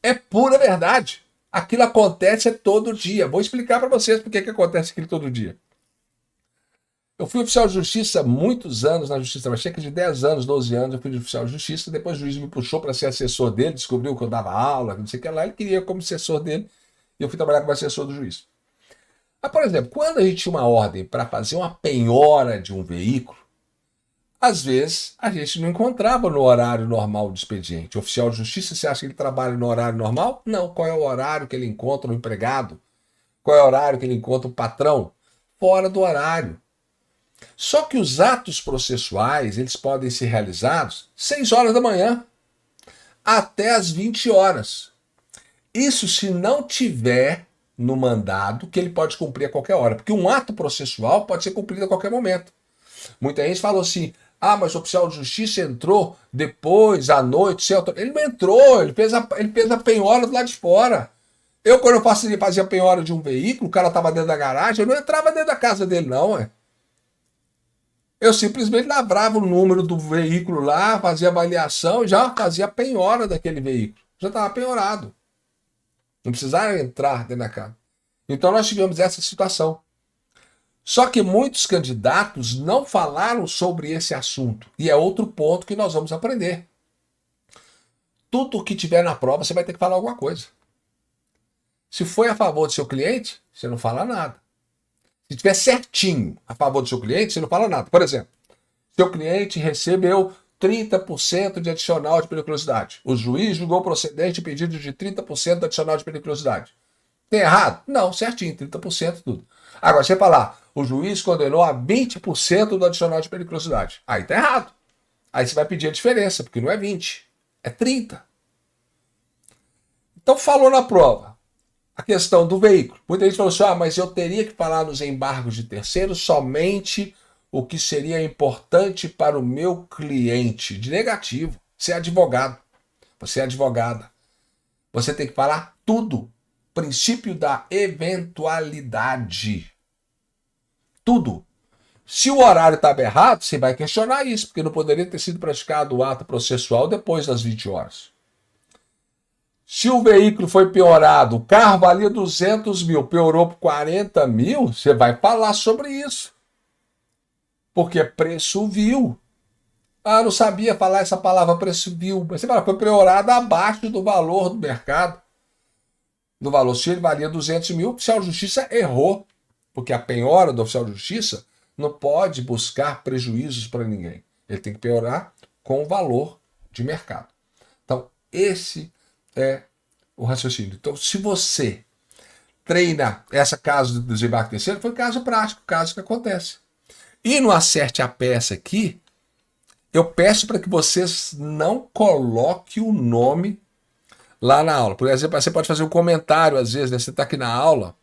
S1: é pura verdade. Aquilo acontece todo dia. Vou explicar para vocês por que acontece aquilo todo dia. Eu fui oficial de justiça há muitos anos na justiça, mas cerca de 10 anos, 12 anos eu fui oficial de justiça, depois o juiz me puxou para ser assessor dele, descobriu que eu dava aula, não sei o que lá, ele queria como assessor dele, e eu fui trabalhar como assessor do juiz. Mas, por exemplo, quando a gente tinha uma ordem para fazer uma penhora de um veículo, às vezes a gente não encontrava no horário normal do expediente. O oficial de justiça, você acha que ele trabalha no horário normal? Não. Qual é o horário que ele encontra o empregado? Qual é o horário que ele encontra o patrão? Fora do horário. Só que os atos processuais, eles podem ser realizados 6 horas da manhã até as 20 horas. Isso se não tiver no mandado que ele pode cumprir a qualquer hora, porque um ato processual pode ser cumprido a qualquer momento. Muita gente falou assim, mas o oficial de justiça entrou depois, à noite, ele não entrou, ele fez a penhora do lado de fora. Quando eu fazia a penhora de um veículo, o cara estava dentro da garagem, eu não entrava dentro da casa dele não, Eu simplesmente lavrava o número do veículo lá, fazia avaliação, já fazia a penhora daquele veículo. Já estava penhorado. Não precisava entrar dentro da casa. Então nós tivemos essa situação. Só que muitos candidatos não falaram sobre esse assunto. E é outro ponto que nós vamos aprender. Tudo que tiver na prova, você vai ter que falar alguma coisa. Se foi a favor do seu cliente, você não fala nada. Se estiver certinho a favor do seu cliente, você não fala nada. Por exemplo, seu cliente recebeu 30% de adicional de periculosidade. O juiz julgou procedente pedido de 30% de adicional de periculosidade. Tem errado? Não, certinho, 30% tudo. Agora, você falar, o juiz condenou a 20% do adicional de periculosidade. Aí tá errado. Aí você vai pedir a diferença, porque não é 20, é 30. Então falou na prova a questão do veículo. Muita gente falou assim, mas eu teria que falar nos embargos de terceiros somente o que seria importante para o meu cliente. De negativo. Você é advogado. Você é advogada. Você tem que falar tudo. Princípio da eventualidade. Tudo. Se o horário estava errado, você vai questionar isso, porque não poderia ter sido praticado o ato processual depois das 20 horas. Se o veículo foi piorado, o carro valia 200 mil, piorou por 40 mil, você vai falar sobre isso. Porque é preço vil. Não sabia falar essa palavra preço vil. Você fala, foi piorado abaixo do valor do mercado. Do valor, se ele valia 200 mil, o oficial de justiça errou. Porque a penhora do oficial de justiça não pode buscar prejuízos para ninguém. Ele tem que penhorar com o valor de mercado. Então, esse é o raciocínio. Então, se você treina essa caso do desembarque terceiro, foi caso prático, caso que acontece. E no Acerte a Peça aqui, eu peço para que vocês não coloquem o nome lá na aula. Por exemplo, você pode fazer um comentário, às vezes, né? Você está aqui na aula.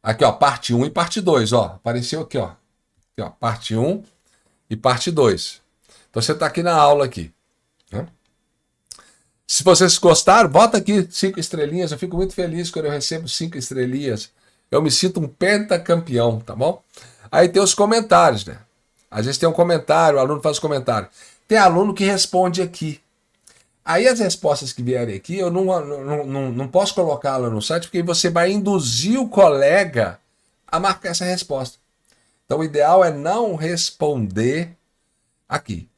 S1: Aqui, ó, parte 1 e parte 2, ó. Apareceu aqui, ó. Aqui, ó, parte 1 e parte 2. Então você está aqui na aula aqui. Né? Se vocês gostaram, bota aqui 5 estrelinhas. Eu fico muito feliz quando eu recebo 5 estrelinhas. Eu me sinto um pentacampeão, tá bom? Aí tem os comentários, né? Às vezes tem um comentário, o aluno faz comentário. Tem aluno que responde aqui. Aí as respostas que vierem aqui, eu não posso colocá-la no site, porque você vai induzir o colega a marcar essa resposta. Então o ideal é não responder aqui.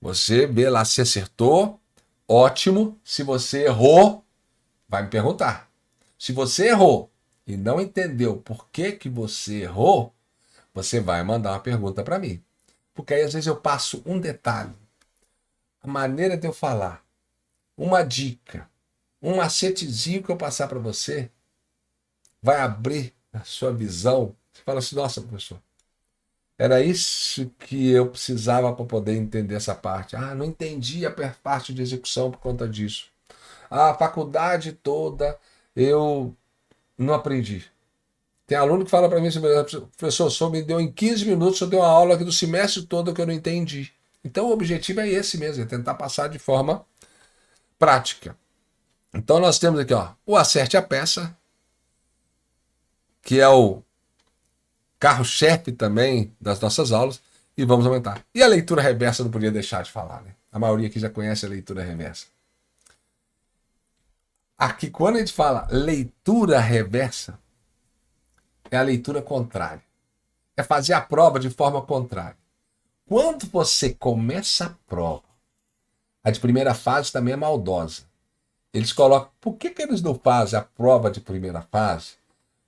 S1: Você vê lá se acertou, ótimo. Se você errou, vai me perguntar. Se você errou e não entendeu por que você errou, você vai mandar uma pergunta para mim. Porque aí às vezes eu passo um detalhe, a maneira de eu falar, uma dica, um macetezinho que eu passar para você, vai abrir a sua visão. Você fala assim, nossa, professor, era isso que eu precisava para poder entender essa parte. Não entendi a parte de execução por conta disso. A faculdade toda eu não aprendi. Tem aluno que fala para mim, professor, só me deu em 15 minutos, eu dei uma aula aqui do semestre todo que eu não entendi. Então o objetivo é esse mesmo, é tentar passar de forma prática. Então nós temos aqui, ó, o Acerte a Peça, que é o carro-chefe também das nossas aulas, e vamos aumentar. E a leitura reversa não podia deixar de falar, né? A maioria aqui já conhece a leitura reversa. Aqui, quando a gente fala leitura reversa, é a leitura contrária. é fazer a prova de forma contrária. Quando você começa a prova, a de primeira fase também é maldosa. Eles colocam, por que eles não fazem a prova de primeira fase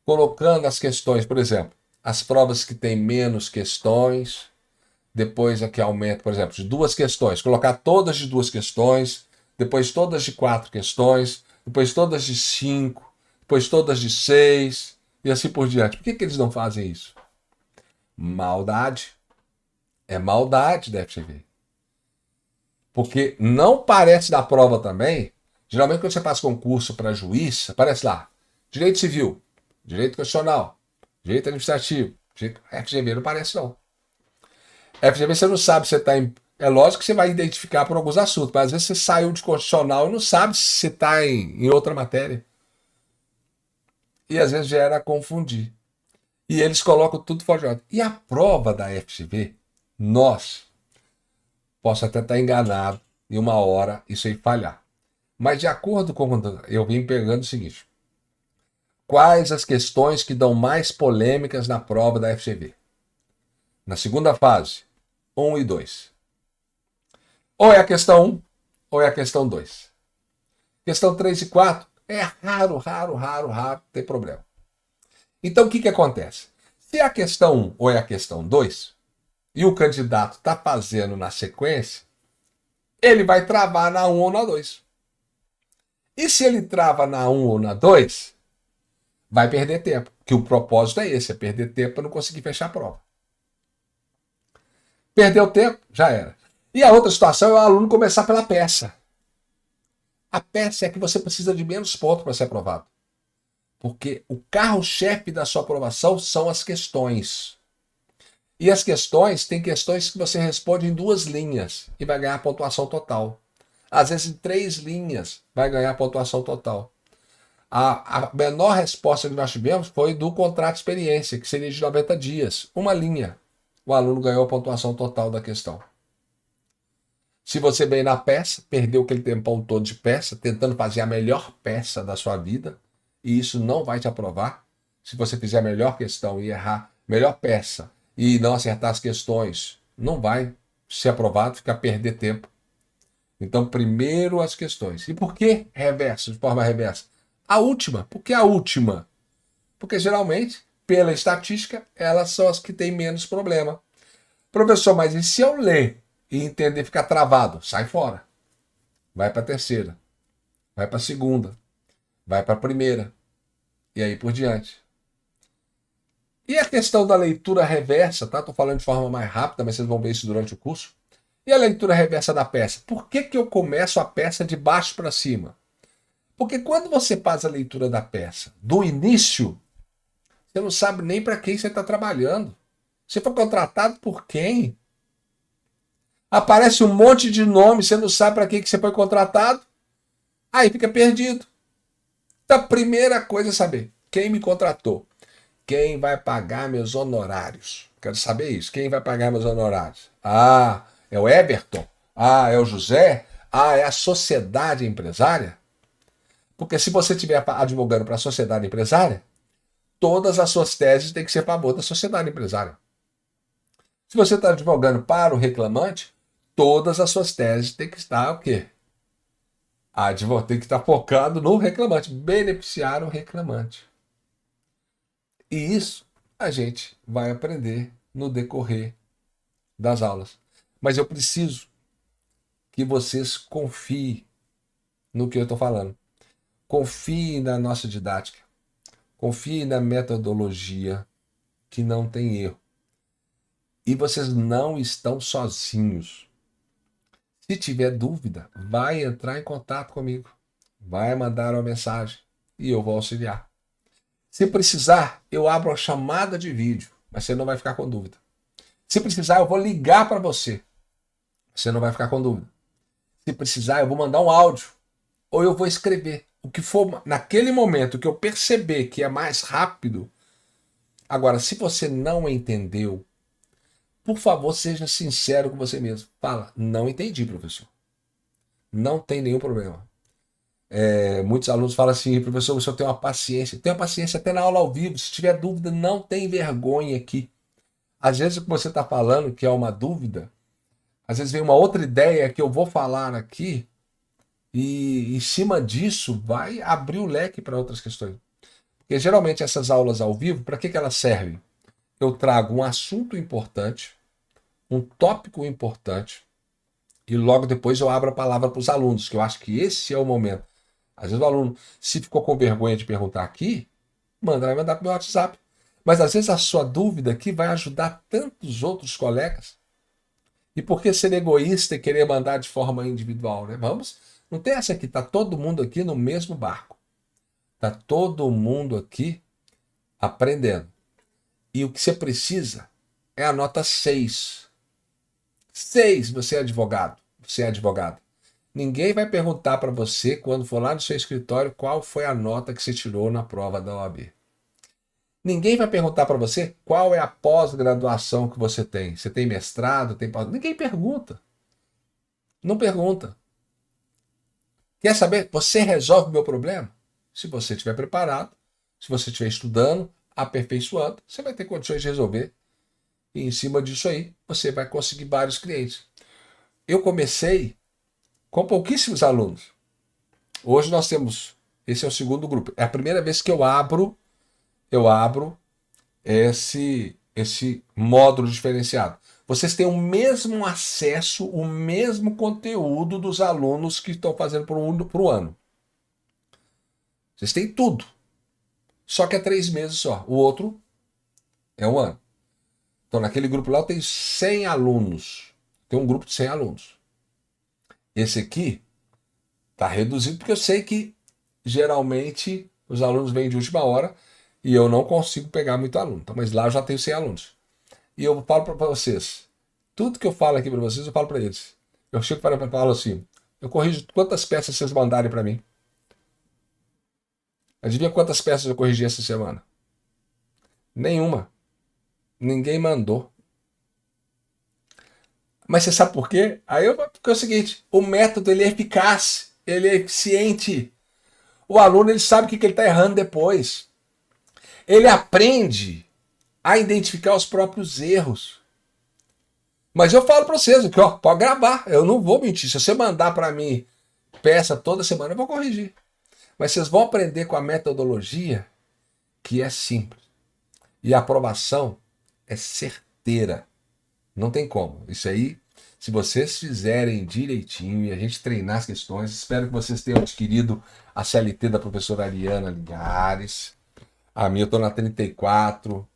S1: colocando as questões, por exemplo, as provas que têm menos questões, depois aqui aumenta, por exemplo, de 2 questões, colocar todas de 2 questões, depois todas de 4 questões, depois todas de 5, depois todas de 6 e assim por diante. Por que eles não fazem isso? Maldade. É maldade da FGV. Porque não parece da prova também. Geralmente quando você faz concurso para juiz, aparece lá, direito civil, direito constitucional, direito administrativo, FGV não parece não. FGV você não sabe se você está em... É lógico que você vai identificar por alguns assuntos, mas às vezes você saiu de constitucional e não sabe se você está em outra matéria. E às vezes gera confundir. E eles colocam tudo fora de ordem. E a prova da FGV, posso até estar enganado, em uma hora isso aí falhar. Mas de acordo com eu vim pegando o seguinte, quais as questões que dão mais polêmicas na prova da FGV? Na segunda fase, 1 e 2. Ou é a questão 1, ou é a questão 2. Questão 3 e 4 é raro, tem problema. Então o que acontece? Se é a questão 1 ou é a questão 2, e o candidato está fazendo na sequência, ele vai travar na 1 ou na 2. E se ele trava na 1 ou na 2, vai perder tempo. Que o propósito é esse, é perder tempo para não conseguir fechar a prova. Perdeu tempo, já era. E a outra situação é o aluno começar pela peça. A peça é que você precisa de menos pontos para ser aprovado. Porque o carro-chefe da sua aprovação são as questões. E as questões, tem questões que você responde em 2 linhas e vai ganhar a pontuação total. Às vezes em 3 linhas vai ganhar a pontuação total. A menor resposta que nós tivemos foi do contrato de experiência, que seria de 90 dias. 1 linha. O aluno ganhou a pontuação total da questão. Se você bem na peça, perdeu aquele tempão todo de peça, tentando fazer a melhor peça da sua vida, e isso não vai te aprovar. Se você fizer a melhor questão e errar, melhor peça, e não acertar as questões, não vai ser aprovado, fica a perder tempo. Então, primeiro as questões. E por que reverso, de forma reversa? A última. Por que a última? Porque geralmente, pela estatística, elas são as que têm menos problema. Professor, mas e se eu ler e entender ficar travado? Sai fora. Vai para a terceira. Vai para a segunda. Vai para a primeira. E aí por diante. E a questão da leitura reversa, tá? Estou falando de forma mais rápida, mas vocês vão ver isso durante o curso. E a leitura reversa da peça? Por que eu começo a peça de baixo para cima? Porque quando você faz a leitura da peça do início, você não sabe nem para quem você está trabalhando. Você foi contratado por quem? Aparece um monte de nome, você não sabe para que você foi contratado. Aí fica perdido. Então a primeira coisa é saber quem me contratou. Quem vai pagar meus honorários? Quero saber isso. Quem vai pagar meus honorários? Ah, é o Everton? Ah, é o José? Ah, é a sociedade empresária? Porque se você estiver advogando para a sociedade empresária, todas as suas teses têm que ser a favor da sociedade empresária. Se você está advogando para o reclamante, todas as suas teses têm que estar o quê? Tem que estar focado no reclamante, beneficiar o reclamante. E isso a gente vai aprender no decorrer das aulas. Mas eu preciso que vocês confiem no que eu estou falando. Confiem na nossa didática. Confiem na metodologia, que não tem erro. E vocês não estão sozinhos. Se tiver dúvida, vai entrar em contato comigo. Vai mandar uma mensagem e eu vou auxiliar. Se precisar, eu abro a chamada de vídeo, mas você não vai ficar com dúvida. Se precisar, eu vou ligar para você. Você não vai ficar com dúvida. Se precisar, eu vou mandar um áudio ou eu vou escrever. O que for naquele momento que eu perceber que é mais rápido. Agora, se você não entendeu, por favor, seja sincero com você mesmo. Fala, não entendi, professor. Não tem nenhum problema. Muitos alunos falam assim, professor, o senhor tem uma paciência. Tem uma paciência até na aula ao vivo. Se tiver dúvida, não tem vergonha aqui. Às vezes o que você está falando, que é uma dúvida, às vezes vem uma outra ideia que eu vou falar aqui e em cima disso vai abrir o leque para outras questões. Porque geralmente essas aulas ao vivo, para que elas servem? Eu trago um assunto importante, um tópico importante, e logo depois eu abro a palavra para os alunos, que eu acho que esse é o momento. Às vezes o aluno, se ficou com vergonha de perguntar aqui, vai mandar para o meu WhatsApp. Mas às vezes a sua dúvida aqui vai ajudar tantos outros colegas. E por que ser egoísta e querer mandar de forma individual, né? Vamos, não tem essa aqui, tá todo mundo aqui no mesmo barco. Tá todo mundo aqui aprendendo. E o que você precisa é a nota 6. 6, você é advogado. Você é advogado. Ninguém vai perguntar para você, quando for lá no seu escritório, qual foi a nota que você tirou na prova da OAB. Ninguém vai perguntar para você qual é a pós-graduação que você tem. Você tem mestrado, tem pós... Ninguém pergunta. Não pergunta. Quer saber? Você resolve o meu problema? Se você estiver preparado, se você estiver estudando, aperfeiçoando, você vai ter condições de resolver. E em cima disso aí, você vai conseguir vários clientes. Eu comecei com pouquíssimos alunos. Hoje nós temos, esse é o segundo grupo. É a primeira vez que eu abro esse módulo diferenciado. Vocês têm o mesmo acesso, o mesmo conteúdo dos alunos que estão fazendo para o ano. Vocês têm tudo. Só que é 3 meses só. O outro é um ano. Então, naquele grupo lá eu tenho 100 alunos. Tem um grupo de 100 alunos. Esse aqui está reduzido porque eu sei que geralmente os alunos vêm de última hora e eu não consigo pegar muito aluno. Então, mas lá eu já tenho 100 alunos. E eu falo para vocês, tudo que eu falo aqui para vocês, eu falo para eles. Eu chego para e falo assim, eu corrijo quantas peças vocês mandarem para mim. Adivinha quantas peças eu corrigi essa semana? Nenhuma. Ninguém mandou. Mas você sabe por quê? Porque é o seguinte, o método ele é eficaz, ele é eficiente. O aluno ele sabe o que ele está errando depois. Ele aprende a identificar os próprios erros. Mas eu falo para vocês, que, ó, pode gravar, eu não vou mentir. Se você mandar para mim peça toda semana, eu vou corrigir. Mas vocês vão aprender com a metodologia que é simples. E a aprovação é certeira. Não tem como. Isso aí, se vocês fizerem direitinho e a gente treinar as questões, espero que vocês tenham adquirido a CLT da professora Ariana Linhares. A minha eu estou na 34,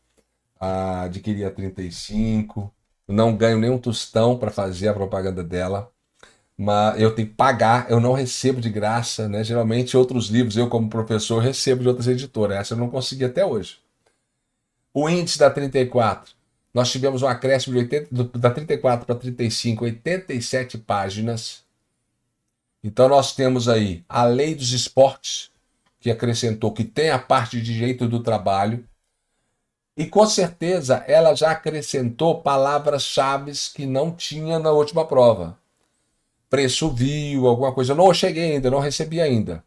S1: adquiri a 35. Não ganho nenhum tostão para fazer a propaganda dela. Mas eu tenho que pagar, eu não recebo de graça, né? Geralmente outros livros, eu como professor, recebo de outras editoras. Essa eu não consegui até hoje. O índice da 34, nós tivemos um acréscimo de 80, da 34 para 35, 87 páginas. Então nós temos aí a lei dos esportes, que acrescentou, que tem a parte de direito do trabalho, e com certeza ela já acrescentou palavras-chave que não tinha na última prova. Preço vil, alguma coisa. Eu não cheguei ainda, não recebi ainda.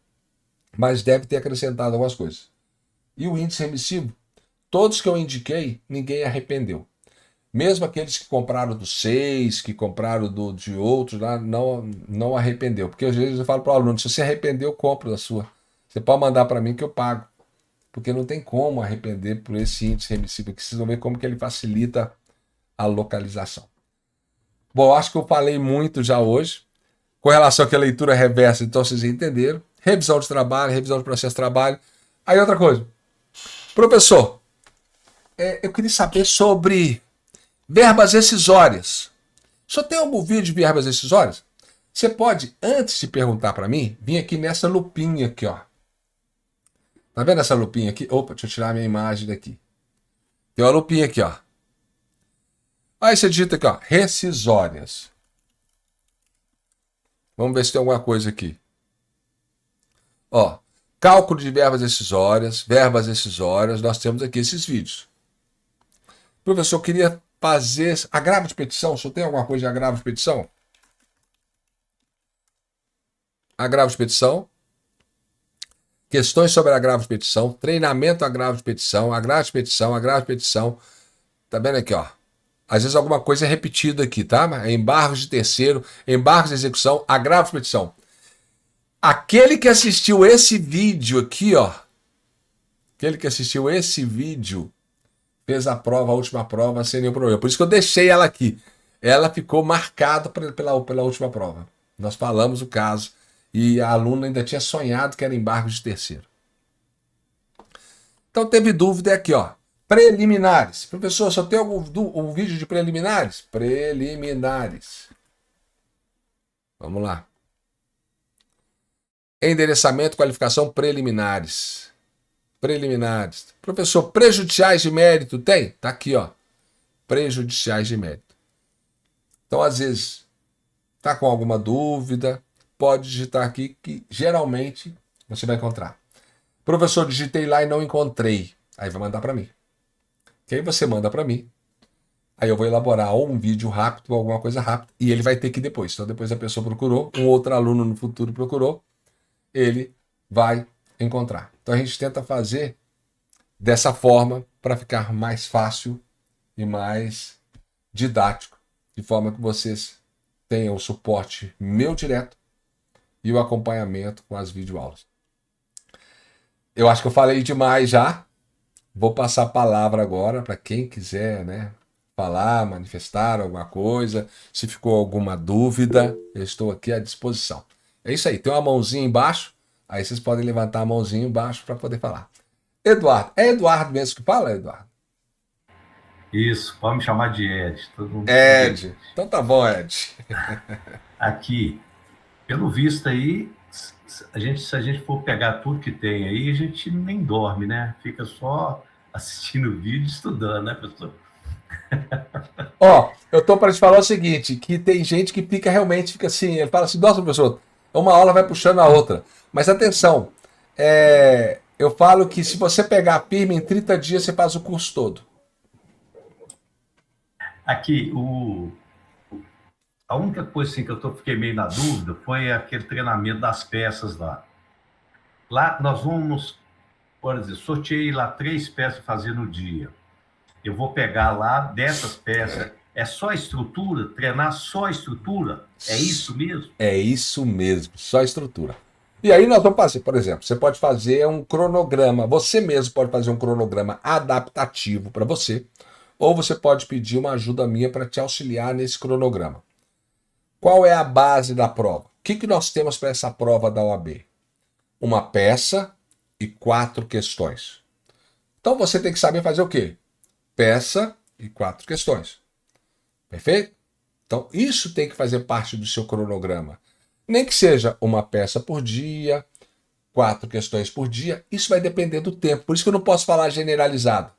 S1: Mas deve ter acrescentado algumas coisas. E o índice remissivo, todos que eu indiquei, ninguém arrependeu. Mesmo aqueles que compraram do 6, que compraram de outros, lá, não arrependeu. Porque às vezes eu falo para o aluno, se você arrependeu, eu compro da sua. Você pode mandar para mim que eu pago. Porque não tem como arrepender por esse índice remissivo. Vocês vão ver como que ele facilita a localização. Bom, acho que eu falei muito já hoje. Com relação à leitura reversa, então vocês entenderam. Revisão de trabalho, revisão de processo de trabalho. Aí outra coisa. Professor, eu queria saber sobre verbas rescisórias. Só tem algum vídeo de verbas rescisórias? Você pode, antes de perguntar para mim, vir aqui nessa lupinha aqui, ó. Tá vendo essa lupinha aqui? Opa, deixa eu tirar a minha imagem daqui. Tem uma lupinha aqui, ó. Aí você digita aqui, ó, rescisórias. Vamos ver se tem alguma coisa aqui. Ó, cálculo de verbas rescisórias, nós temos aqui esses vídeos. Professor, eu queria fazer agravo de petição. O senhor tem alguma coisa de agravo de petição? Agravo de petição. Questões sobre agravo de petição. Treinamento agravo de petição. Agravo de petição. Tá vendo aqui, ó? Às vezes alguma coisa é repetida aqui, tá? Embargos de terceiro, embargos de execução, agravo de petição. Aquele que assistiu esse vídeo aqui, ó. Aquele que assistiu esse vídeo fez a prova, a última prova, sem nenhum problema. Por isso que eu deixei ela aqui. Ela ficou marcada pela última prova. Nós falamos o caso. E a aluna ainda tinha sonhado que era embargo de terceiro. Então teve dúvida aqui, ó. Preliminares. Professor, só tem um vídeo de preliminares? Preliminares. Vamos lá. Endereçamento, qualificação, preliminares. Preliminares. Professor, prejudiciais de mérito tem? Tá aqui, ó. Prejudiciais de mérito. Então, às vezes, tá com alguma dúvida, pode digitar aqui que geralmente você vai encontrar. Professor, digitei lá e não encontrei. Aí vai mandar para mim. Que aí você manda para mim. Aí eu vou elaborar ou um vídeo rápido ou alguma coisa rápida e ele vai ter que depois. Então depois a pessoa procurou, um outro aluno no futuro procurou, ele vai encontrar. Então a gente tenta fazer dessa forma para ficar mais fácil e mais didático, de forma que vocês tenham o suporte meu direto e o acompanhamento com as videoaulas. Eu acho que eu falei demais já. Vou passar a palavra agora para quem quiser, né, falar, manifestar alguma coisa. Se ficou alguma dúvida, eu estou aqui à disposição. É isso aí, tem uma mãozinha embaixo, aí vocês podem levantar a mãozinha embaixo para poder falar. Eduardo, é Eduardo mesmo que fala, Eduardo?
S2: Isso, pode me chamar de Ed. Todo mundo
S1: Ed. Então tá bom, Ed.
S2: Aqui, pelo visto aí, se a gente for pegar tudo que tem aí, a gente nem dorme, né? Fica só assistindo o vídeo e estudando, né, professor?
S1: Ó, eu tô para te falar o seguinte, que tem gente que realmente fica assim, ele fala assim, nossa, professor, uma aula vai puxando a outra. Mas atenção, eu falo que se você pegar firme, em 30 dias você faz o curso todo.
S2: Aqui, a única coisa assim, que fiquei meio na dúvida foi aquele treinamento das peças lá. Lá nós vamos, por exemplo, sorteei lá 3 peças para fazer no dia. Eu vou pegar lá dessas peças. É só a estrutura? Treinar só a estrutura? É isso mesmo?
S1: É isso mesmo, só estrutura. E aí nós vamos fazer, por exemplo, você pode fazer um cronograma, você mesmo pode fazer um cronograma adaptativo para você, ou você pode pedir uma ajuda minha para te auxiliar nesse cronograma. Qual é a base da prova? O que nós temos para essa prova da OAB? Uma peça e 4 questões. Então você tem que saber fazer o quê? Peça e 4 questões. Perfeito? Então isso tem que fazer parte do seu cronograma. Nem que seja uma peça por dia, 4 questões por dia, isso vai depender do tempo. Por isso que eu não posso falar generalizado.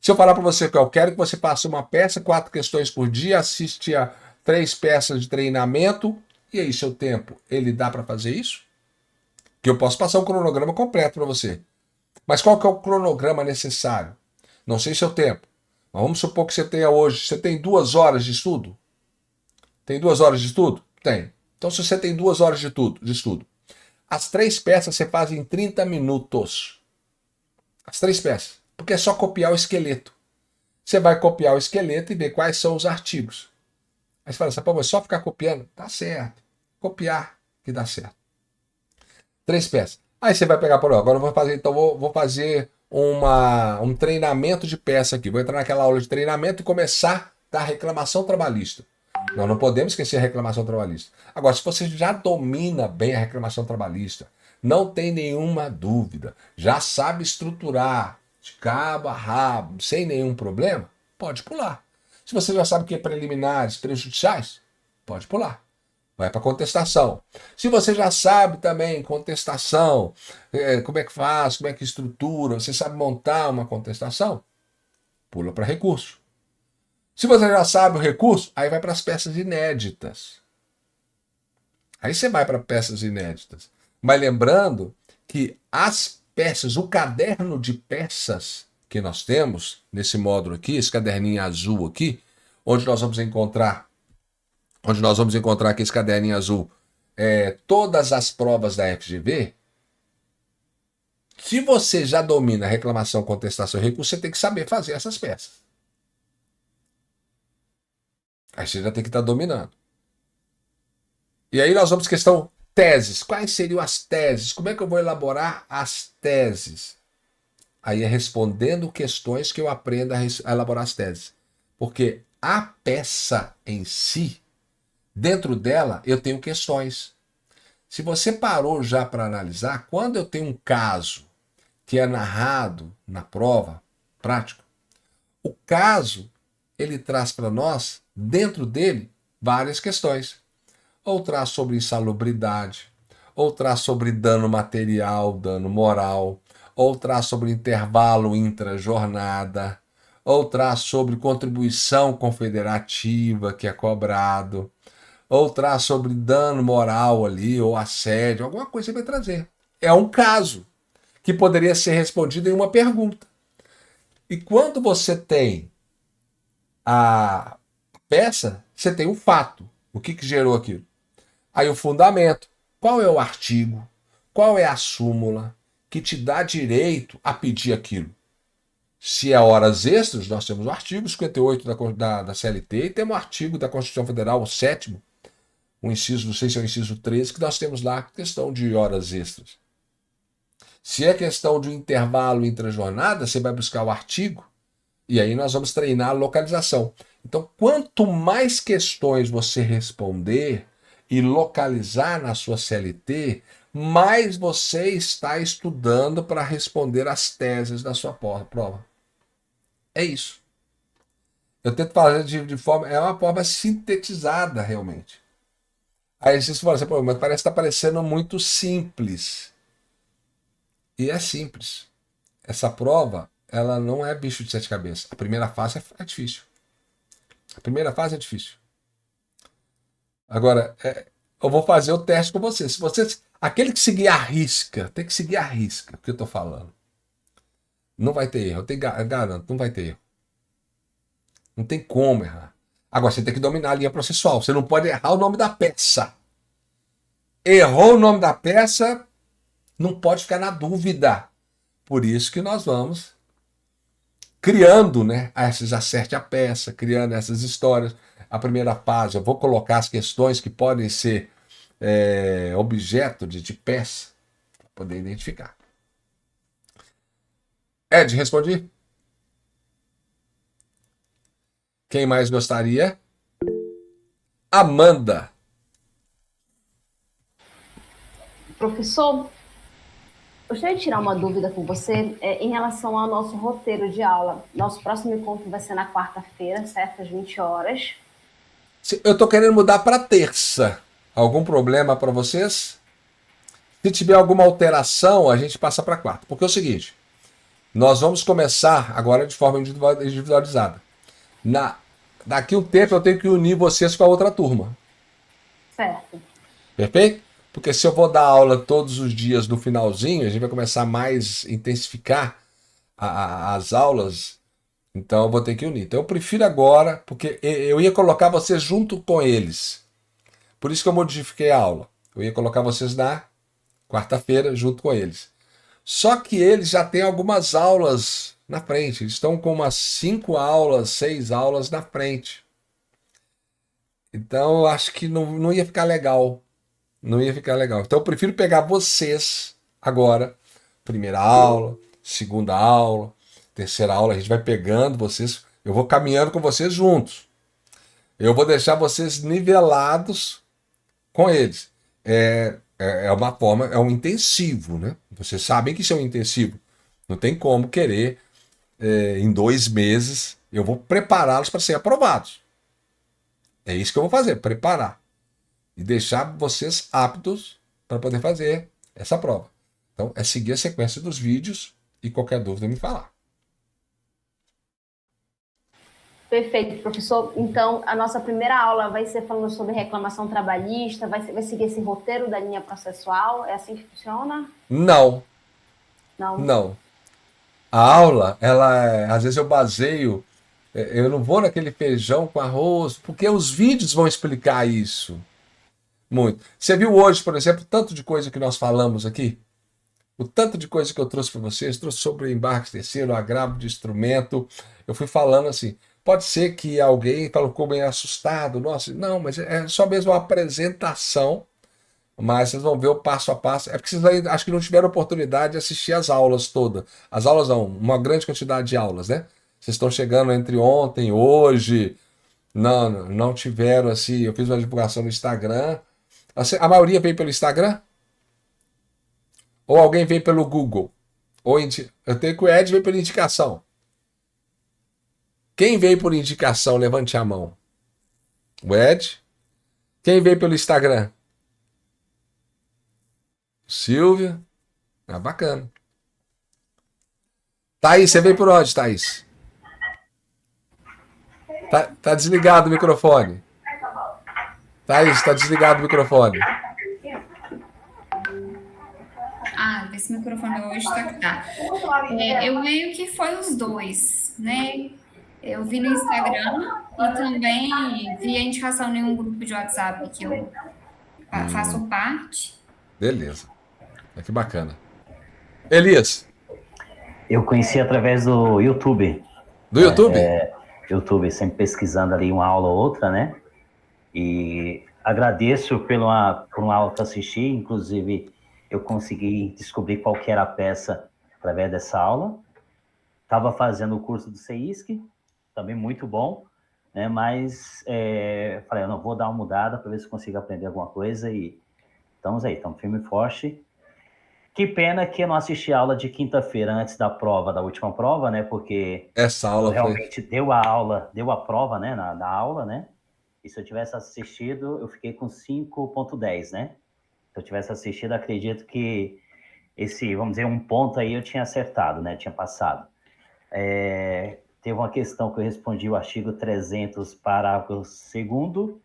S1: Se eu falar para você que eu quero que você faça uma peça, 4 questões por dia, assiste a 3 peças de treinamento, e aí seu tempo, ele dá para fazer isso? Que eu posso passar um cronograma completo para você. Mas qual que é o cronograma necessário? Não sei seu tempo, mas vamos supor que você tenha hoje, você tem 2 horas de estudo? Tem 2 horas de estudo? Tem. Então se você tem 2 horas de estudo, as 3 peças você faz em 30 minutos. As 3 peças. Porque é só copiar o esqueleto. Você vai copiar o esqueleto e ver quais são os artigos. Aí você fala assim, pô, mas só ficar copiando? Tá certo. Copiar que dá certo. 3 peças. Aí você vai pegar, por agora eu vou fazer, então vou fazer um treinamento de peça aqui. Vou entrar naquela aula de treinamento e começar da reclamação trabalhista. Nós não podemos esquecer a reclamação trabalhista. Agora, se você já domina bem a reclamação trabalhista, não tem nenhuma dúvida, já sabe estruturar de cabo a rabo, sem nenhum problema, pode pular. Se você já sabe o que é preliminares, prejudiciais, pode pular. Vai para contestação. Se você já sabe também contestação, como é que faz, como é que estrutura, você sabe montar uma contestação, pula para recurso. Se você já sabe o recurso, aí vai para as peças inéditas. Aí você vai para peças inéditas. Mas lembrando que as peças, o caderno de peças que nós temos nesse módulo aqui, esse caderninho azul aqui, onde nós vamos encontrar aqui esse caderninho azul, todas as provas da FGV. Se você já domina reclamação, contestação e recurso, você tem que saber fazer essas peças. Aí você já tem que estar dominando. E aí nós vamos à questão teses. Quais seriam as teses? Como é que eu vou elaborar as teses? Aí é respondendo questões que eu aprendo a elaborar as teses. Porque a peça em si, dentro dela, eu tenho questões. Se você parou já para analisar, quando eu tenho um caso que é narrado na prova prática, o caso, ele traz para nós, dentro dele, várias questões. Ou traz sobre insalubridade, ou traz sobre dano material, dano moral, ou traz sobre intervalo intra-jornada, ou traz sobre contribuição confederativa que é cobrado, ou traz sobre dano moral ali, ou assédio, alguma coisa vai trazer. É um caso que poderia ser respondido em uma pergunta. E quando você tem a peça, você tem o fato. O que gerou aquilo? Aí o fundamento. Qual é o artigo? Qual é a súmula que te dá direito a pedir aquilo? Se é horas extras, nós temos o artigo 58 da CLT e temos o artigo da Constituição Federal, o 7º, o inciso, não sei se é o inciso 13, que nós temos lá a questão de horas extras. Se é questão de intervalo intra-jornada, você vai buscar o artigo e aí nós vamos treinar a localização. Então, quanto mais questões você responder e localizar na sua CLT, mais você está estudando para responder as teses da sua prova. É isso. Eu tento fazer de forma... É uma forma sintetizada, realmente. Aí vocês falam assim, pô, mas parece que está parecendo muito simples. E é simples. Essa prova, ela não é bicho de 7 cabeças. A primeira fase é difícil. A primeira fase é difícil. Agora, eu vou fazer o teste com vocês. Se vocês, aquele que seguir a risca, tem que seguir a risca, o que eu estou falando. Não vai ter erro, eu garanto, não vai ter erro. Não tem como errar. Agora, você tem que dominar a linha processual. Você não pode errar o nome da peça. Errou o nome da peça, não pode ficar na dúvida. Por isso que nós vamos criando, né, esses acerte a peça, criando essas histórias. A primeira fase, eu vou colocar as questões que podem ser objeto de peça, para poder identificar. Ed, respondi? Quem mais gostaria? Amanda.
S3: Professor, gostaria de tirar uma dúvida com você em relação ao nosso roteiro de aula. Nosso próximo encontro vai ser na quarta-feira, certo? Às 20 horas.
S1: Eu estou querendo mudar para terça. Algum problema para vocês? Se tiver alguma alteração, a gente passa para quarta. Porque é o seguinte, nós vamos começar agora de forma individualizada. Daqui um tempo eu tenho que unir vocês com a outra turma.
S3: Certo.
S1: Perfeito? Porque se eu vou dar aula todos os dias no finalzinho, a gente vai começar mais a intensificar as aulas, então eu vou ter que unir. Então eu prefiro agora, porque eu ia colocar vocês junto com eles. Por isso que eu modifiquei a aula. Eu ia colocar vocês na quarta-feira junto com eles. Só que eles já têm algumas aulas na frente. Eles estão com umas 5 aulas, 6 aulas na frente. Então eu acho que não ia ficar legal. Não ia ficar legal. Então eu prefiro pegar vocês agora. Primeira aula, segunda aula, terceira aula. A gente vai pegando vocês. Eu vou caminhando com vocês juntos. Eu vou deixar vocês nivelados com eles. É uma forma, é um intensivo, né? Vocês sabem que isso é um intensivo. Não tem como querer, em 2 meses, eu vou prepará-los para serem aprovados. É isso que eu vou fazer, preparar. E deixar vocês aptos para poder fazer essa prova. Então, é seguir a sequência dos vídeos e qualquer dúvida me falar.
S3: Perfeito, professor. Então, a nossa primeira aula vai ser falando sobre reclamação trabalhista, vai seguir esse roteiro da linha processual? É assim que funciona?
S1: Não.
S3: Não.
S1: Não. A aula, às vezes eu baseio, eu não vou naquele feijão com arroz, porque os vídeos vão explicar isso. Muito. Você viu hoje, por exemplo, tanto de coisa que nós falamos aqui? O tanto de coisa que eu trouxe para vocês, trouxe sobre o embarque terceiro, o agravo de instrumento. Eu fui falando assim, Pode ser que alguém ficou meio assustado, nossa, não, mas é só mesmo uma apresentação, mas vocês vão ver o passo a passo. É porque vocês acho que não tiveram oportunidade de assistir as aulas todas. As aulas não, uma grande quantidade de aulas, né? Vocês estão chegando entre ontem e hoje, não tiveram assim, eu fiz uma divulgação no Instagram. Assim, a maioria veio pelo Instagram? Ou alguém veio pelo Google? Eu tenho que o Ed veio pela indicação. Quem veio por indicação, levante a mão. O Ed. Quem veio pelo Instagram? Silvia. Ah, bacana. Thaís, você veio por onde, Thaís? Tá desligado o microfone. Thaís, tá desligado o microfone.
S4: Esse microfone hoje tá. Eu meio que foi os dois, né? Eu vi no Instagram e também vi a indicação em um grupo de WhatsApp que eu faço parte.
S1: Beleza. Que bacana. Elias.
S5: Eu conheci através do YouTube.
S1: Do YouTube?
S5: YouTube, sempre pesquisando ali uma aula ou outra, né? E agradeço por uma aula que eu assisti, inclusive eu consegui descobrir qual que era a peça através dessa aula. Estava fazendo o curso do CEISC, também muito bom, né? Mas falei, não, vou dar uma mudada para ver se consigo aprender alguma coisa e estamos aí, estamos firme e forte. Que pena que eu não assisti a aula de quinta-feira antes da última prova, né? Porque
S1: essa aula
S5: realmente deu a prova, né? Na aula, né? E se eu tivesse assistido, eu fiquei com 5.10, né? Se eu tivesse assistido, acredito que esse, vamos dizer, um ponto aí eu tinha acertado, né? Tinha passado. Teve uma questão que eu respondi o artigo 300, parágrafo 2º.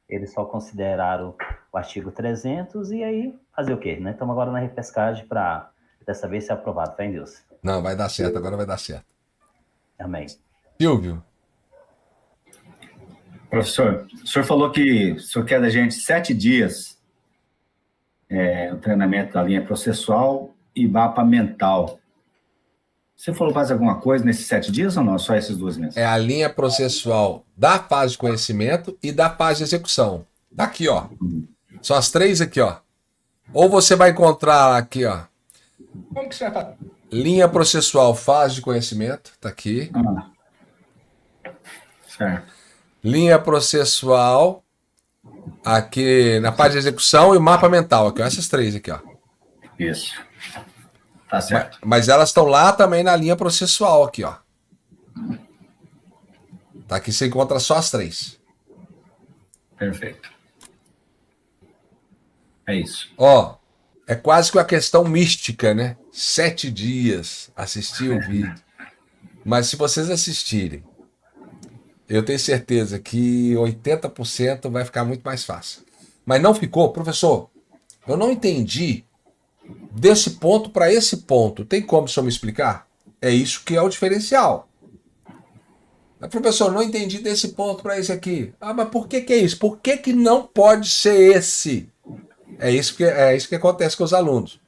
S5: Eles só consideraram o artigo 300 e aí fazer o quê, né? Estamos agora na repescagem para dessa vez ser aprovado. Fé em Deus.
S1: Não, vai dar certo, agora vai dar certo.
S5: Amém.
S1: Silvio.
S6: Professor, o senhor falou que o senhor quer da gente 7 dias o treinamento da linha processual e mapa mental. Você falou mais alguma coisa nesses 7 dias ou não? Só esses 2 mesmo?
S1: É a linha processual da fase de conhecimento e da fase de execução. Daqui, ó. São as 3 aqui, ó. Ou você vai encontrar aqui, ó. Como que você vai fazer? Linha processual, fase de conhecimento. Tá aqui.
S6: Certo.
S1: Linha processual, aqui na parte de execução e mapa mental. Aqui, ó. Essas 3 aqui, ó.
S6: Isso. Tá certo.
S1: Mas elas estão lá também na linha processual, aqui, ó. Tá aqui, você encontra só as 3.
S6: Perfeito. É isso.
S1: Ó, é quase que uma questão mística, né? 7 dias assistir o vídeo. Mas se vocês assistirem, eu tenho certeza que 80% vai ficar muito mais fácil. Mas não ficou, professor, eu não entendi desse ponto para esse ponto. Tem como o senhor me explicar? É isso que é o diferencial. Mas, professor, não entendi desse ponto para esse aqui. Ah, mas por que é isso? Por que não pode ser esse? É isso que acontece com os alunos.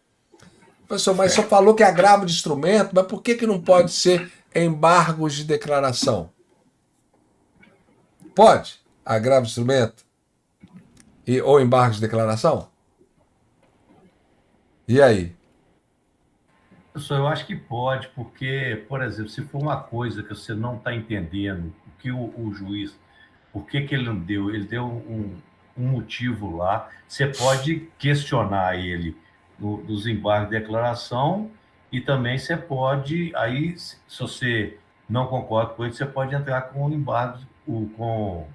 S1: Professor, mas o senhor falou que é agravo de instrumento, mas por que não pode ser embargos de declaração? Pode? Agravo de instrumento? Ou embargos de declaração? E aí?
S2: Professor, eu acho que pode, porque, por exemplo, se for uma coisa que você não está entendendo, o que o juiz, por que ele não deu? Ele deu um motivo lá, você pode questionar ele dos embargos de declaração e também você pode, aí, se você não concorda com ele, você pode entrar com embargo, com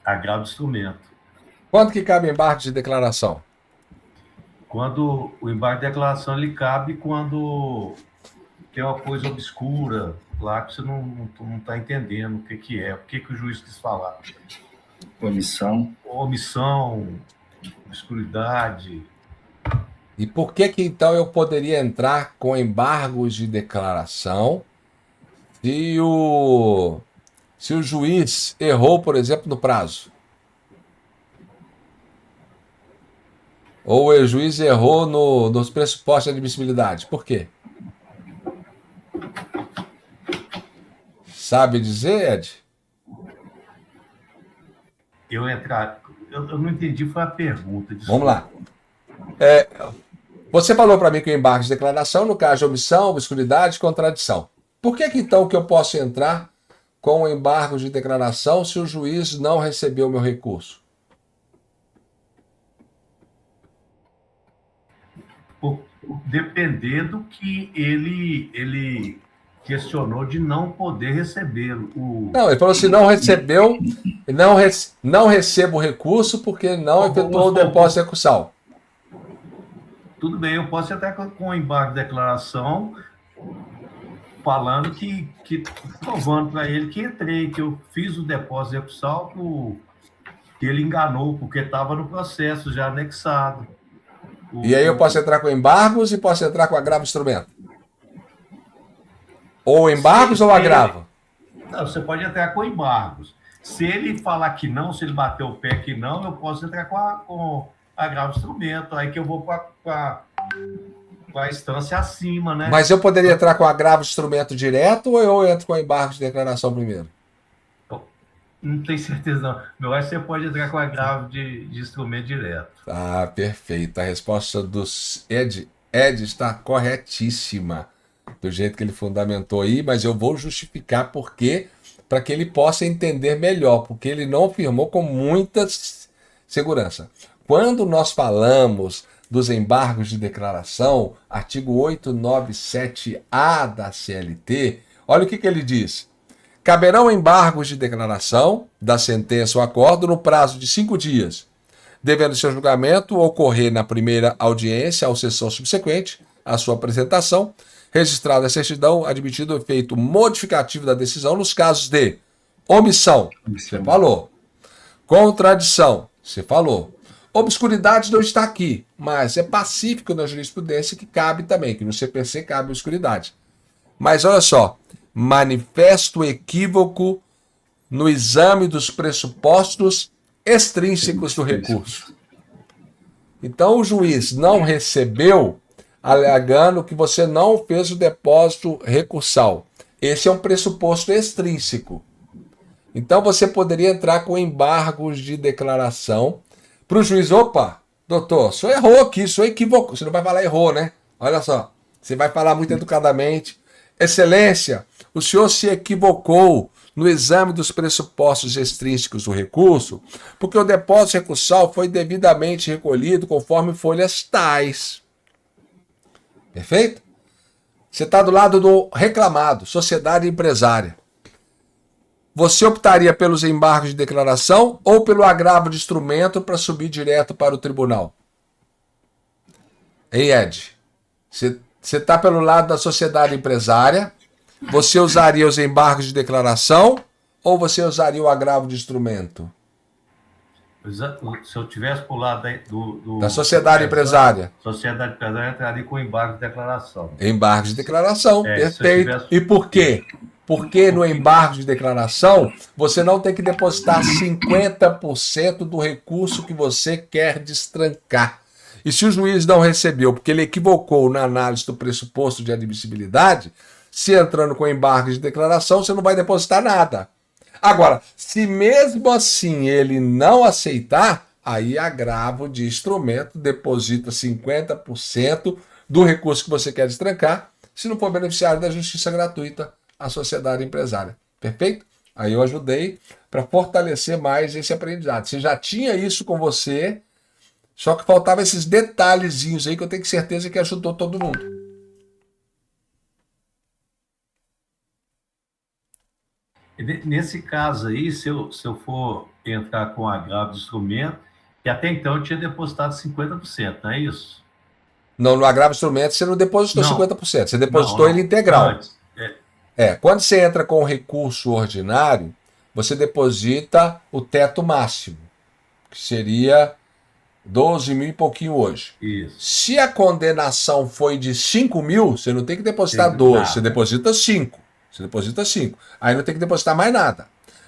S2: agravo de instrumento.
S1: Quanto que cabe embargo de declaração?
S2: Quando o embargo de declaração ele cabe quando tem uma coisa obscura lá que você não está entendendo o que é, o que o juiz quis falar.
S6: Omissão,
S2: obscuridade.
S1: E por que então eu poderia entrar com embargos de declaração se o juiz errou, por exemplo, no prazo? Ou o juiz errou nos pressupostos de admissibilidade? Por quê? Sabe dizer, Ed?
S2: Eu não entendi, foi a pergunta.
S1: Vamos lá. Você falou para mim que o embargo de declaração, no caso de omissão, obscuridade e contradição. Por que então que eu posso entrar com o embargo de declaração se o juiz não recebeu o meu recurso?
S2: Dependendo que ele questionou de não poder recebê-lo.
S1: Não, ele falou assim, não recebeu, não recebo o recurso porque não efetuou o depósito recursal.
S2: Tudo bem, eu posso até com o embargo de declaração falando que provando para ele que entrei, que eu fiz o depósito recursal, que ele enganou, porque estava no processo já anexado.
S1: E aí eu posso entrar com embargos e posso entrar com agravo de instrumento? Ou embargos ou agravo?
S2: Não, você pode entrar com embargos. Se ele falar que não, se ele bater o pé que não, eu posso entrar com agravo de instrumento. Aí que eu vou para a instância acima, né?
S1: Mas eu poderia entrar com agravo de instrumento direto ou eu entro com embargo de declaração primeiro?
S2: Não tenho certeza, não. Eu acho que você pode entrar com agravo de instrumento direto.
S1: Ah, perfeito. A resposta do Ed está corretíssima, do jeito que ele fundamentou aí, mas eu vou justificar por quê, para que ele possa entender melhor, porque ele não afirmou com muita segurança. Quando nós falamos dos embargos de declaração, artigo 897-A da CLT, olha o que ele diz. Caberão embargos de declaração da sentença ou acordo no prazo de 5 dias, devendo seu julgamento ocorrer na primeira audiência ou sessão subsequente à sua apresentação, registrada a certidão, admitido o efeito modificativo da decisão nos casos de omissão, você falou, contradição, você falou, obscuridade não está aqui, mas é pacífico na jurisprudência que cabe também, que no CPC cabe obscuridade. Mas olha só, manifesto equívoco no exame dos pressupostos extrínsecos do recurso. Então o juiz não recebeu, alegando que você não fez o depósito recursal. Esse é um pressuposto extrínseco. Então você poderia entrar com embargos de declaração para o juiz. Opa, doutor, o senhor errou aqui, o senhor equivocou. Você não vai falar errou, né? Olha só, você vai falar muito educadamente. Excelência, o senhor se equivocou no exame dos pressupostos extrínsecos do recurso, porque o depósito recursal foi devidamente recolhido conforme folhas tais. Perfeito? Você está do lado do reclamado, sociedade empresária. Você optaria pelos embargos de declaração ou pelo agravo de instrumento para subir direto para o tribunal? Hein, Ed? Você está pelo lado da sociedade empresária, você usaria os embargos de declaração ou você usaria o agravo de instrumento?
S2: Se eu tivesse por lado
S1: da sociedade empresária.
S2: Sociedade empresária entraria com embargo de declaração.
S1: Embargo de declaração, perfeito. E por quê? Porque no embargo de declaração, você não tem que depositar 50% do recurso que você quer destrancar. E se o juiz não recebeu, porque ele equivocou na análise do pressuposto de admissibilidade, se entrando com embargo de declaração, você não vai depositar nada. Agora, se mesmo assim ele não aceitar, aí agravo de instrumento, deposita 50% do recurso que você quer destrancar, se não for beneficiário da justiça gratuita, a sociedade empresária. Perfeito? Aí eu ajudei para fortalecer mais esse aprendizado. Você já tinha isso com você, só que faltavam esses detalhezinhos aí que eu tenho certeza que ajudou todo mundo.
S2: Nesse caso aí, se eu for entrar com agravo de instrumento, que até então eu tinha depositado 50%, não é isso?
S1: Não, no agravo de instrumento você não depositou 50%, você depositou ele integral.
S2: Antes.
S1: Quando você entra com o recurso ordinário, você deposita o teto máximo, que seria 12 mil e pouquinho hoje.
S2: Isso.
S1: Se a condenação foi de 5 mil, você não tem que depositar 12, você deposita 5. Você deposita 5. Aí não tem que depositar mais nada.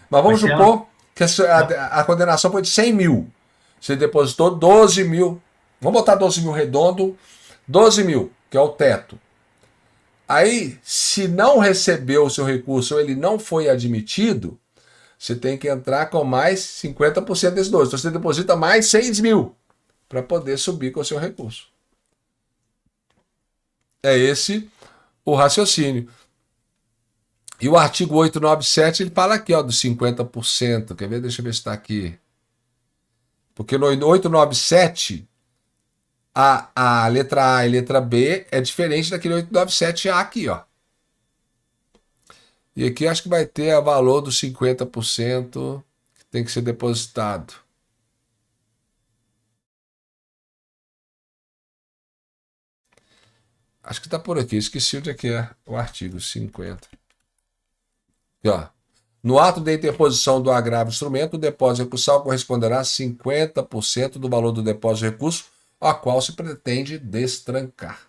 S1: Mas vamos supor que a condenação foi de 100 mil. Você depositou 12 mil. Vamos botar 12 mil redondo. 12 mil, que é o teto. Aí, se não recebeu o seu recurso ou ele não foi admitido, você tem que entrar com mais 50% desses dois. Então você deposita mais 6 mil para poder subir com o seu recurso. É esse o raciocínio. E o artigo 897, ele fala aqui, ó, dos 50%. Quer ver? Deixa eu ver se está aqui. Porque no 897, a letra A e letra B é diferente daquele 897A aqui, ó. E aqui acho que vai ter o valor dos 50% que tem que ser depositado. Acho que está por aqui, esqueci onde é que é o artigo 50. Aqui, ó. No ato de interposição do agravo instrumento, o depósito recursal corresponderá a 50% do valor do depósito de recurso, a qual se pretende destrancar.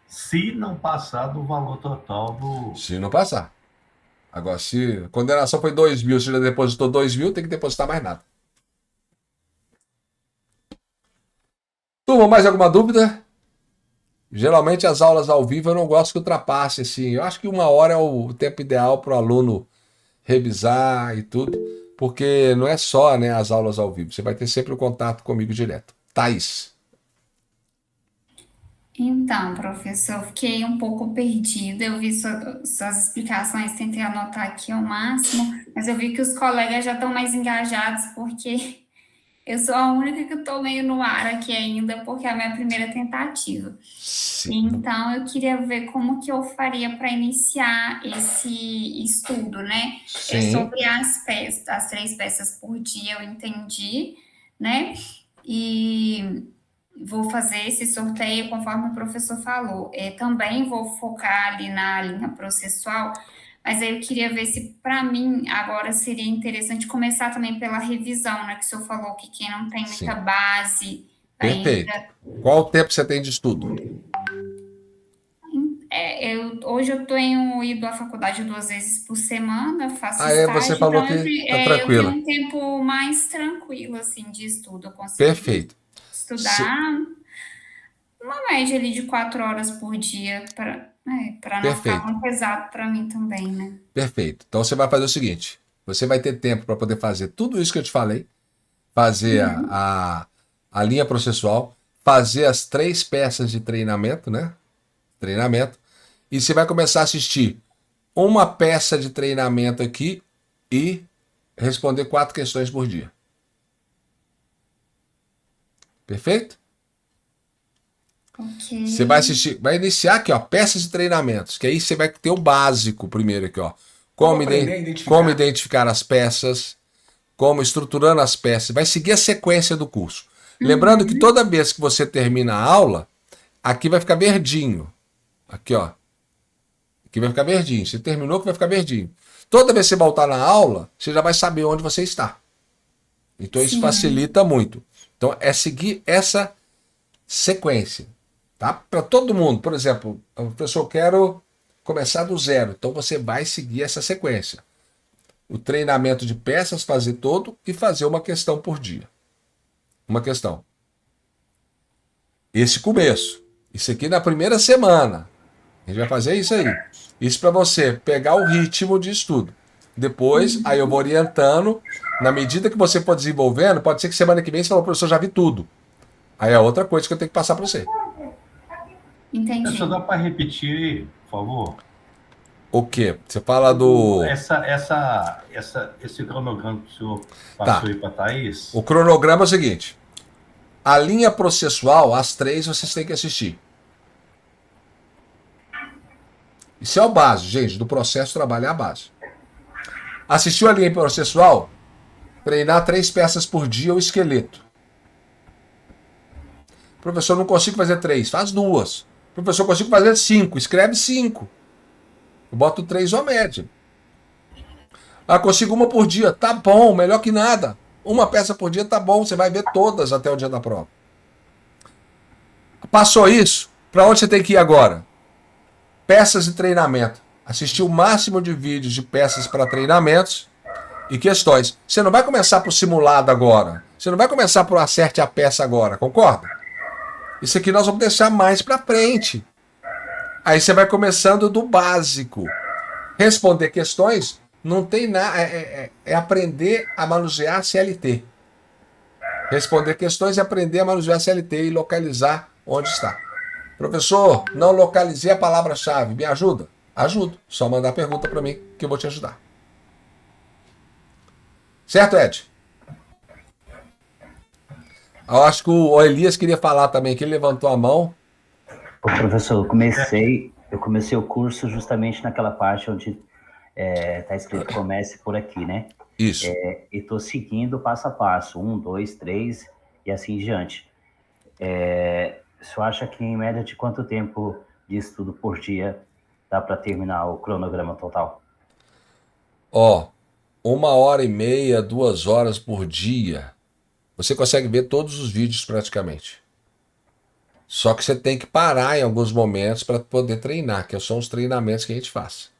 S2: Se não passar do valor total do...
S1: Se não passar. Agora, se a condenação foi 2 mil, você já depositou 2 mil, tem que depositar mais nada. Turma, mais alguma dúvida? Geralmente as aulas ao vivo eu não gosto que ultrapasse, assim. Eu acho que 1 hora é o tempo ideal para o aluno revisar e tudo, porque não é só, né, as aulas ao vivo. Você vai ter sempre o contato comigo direto. Thaís.
S4: Então, professor, fiquei um pouco perdida. Eu vi suas explicações, tentei anotar aqui ao máximo, mas eu vi que os colegas já estão mais engajados, porque eu sou a única que estou meio no ar aqui ainda, porque é a minha primeira tentativa.
S1: Sim.
S4: Então, eu queria ver como que eu faria para iniciar esse estudo, né?
S1: Sim.
S4: Sobre as 3 peças por dia, eu entendi, né? E vou fazer esse sorteio conforme o professor falou. Também vou focar ali na linha processual, mas aí eu queria ver se, para mim, agora seria interessante começar também pela revisão, né? Que o senhor falou que quem não tem muita base
S1: Perfeito.
S4: ainda...
S1: Qual o tempo você tem de estudo?
S4: Hoje eu tenho ido à faculdade 2 vezes por semana, faço estágio,
S1: você falou
S4: então
S1: que tá tranquila.
S4: eu tenho um tempo mais tranquilo, assim, de estudo. Eu consigo
S1: Perfeito.
S4: estudar uma média ali de 4 horas por dia, para não ficar tão pesado para mim também, né?
S1: Perfeito. Então você vai fazer o seguinte, você vai ter tempo para poder fazer tudo isso que eu te falei, fazer a linha processual, fazer as 3 peças de treinamento, né? E você vai começar a assistir uma peça de treinamento aqui e responder 4 questões por dia. Perfeito?
S4: Ok.
S1: Você vai assistir, vai iniciar aqui, ó, peças de treinamentos, que aí você vai ter o básico primeiro aqui, ó. Como identificar as peças, como estruturando as peças, vai seguir a sequência do curso. Lembrando que toda vez que você termina a aula, aqui vai ficar verdinho. Aqui, ó. Aqui vai ficar verdinho. Você terminou que vai ficar verdinho. Toda vez que você voltar na aula, você já vai saber onde você está. Então isso facilita muito. Então é seguir essa sequência. Tá? Para todo mundo. Por exemplo, professor, eu quero começar do zero. Então você vai seguir essa sequência. O treinamento de peças, fazer todo e fazer uma questão por dia. Uma questão. Esse começo. Isso aqui na primeira semana. A gente vai fazer isso aí. Isso para você pegar o ritmo de estudo. Depois, aí eu vou orientando. Na medida que você for desenvolvendo, pode ser que semana que vem você fale, professor, já vi tudo. Aí é outra coisa que eu tenho que passar para você.
S4: Entendi.
S2: Só dá para repetir, por favor?
S1: O quê? Você fala do...
S2: Esse cronograma que o senhor passou aí para a Thaís?
S1: O cronograma é o seguinte. A linha processual, as 3 vocês têm que assistir. Isso é o básico, gente, do processo trabalhar a base. Assistiu a linha processual? Treinar 3 peças por dia o esqueleto. Professor, não consigo fazer 3, faz 2. Professor, consigo fazer 5, escreve 5. Eu boto 3 ou média. Ah, consigo 1 por dia, tá bom, melhor que nada. 1 peça por dia tá bom, você vai ver todas até o dia da prova. Passou isso, para onde você tem que ir agora? Peças de treinamento. Assistir o máximo de vídeos de peças para treinamentos e questões. Você não vai começar por simulado agora. Você não vai começar por acerte a peça agora, concorda? Isso aqui nós vamos deixar mais para frente. Aí você vai começando do básico. Responder questões não tem nada. É aprender a manusear a CLT. Responder questões e aprender a manusear a CLT e localizar onde está. Professor, não localizei a palavra-chave. Me ajuda? Ajudo. Só mandar pergunta para mim que eu vou te ajudar. Certo, Ed? Eu acho que o Elias queria falar também, que ele levantou a mão.
S5: Ô, professor, eu comecei o curso justamente naquela parte onde está escrito comece por aqui, né?
S1: Isso.
S5: E estou seguindo passo a passo, 1, 2, 3 e assim em diante. O senhor acha que em média de quanto tempo de estudo por dia dá para terminar o cronograma total?
S1: Ó, 1h30, 2 horas por dia. Você consegue ver todos os vídeos praticamente. Só que você tem que parar em alguns momentos para poder treinar, que são os treinamentos que a gente faz.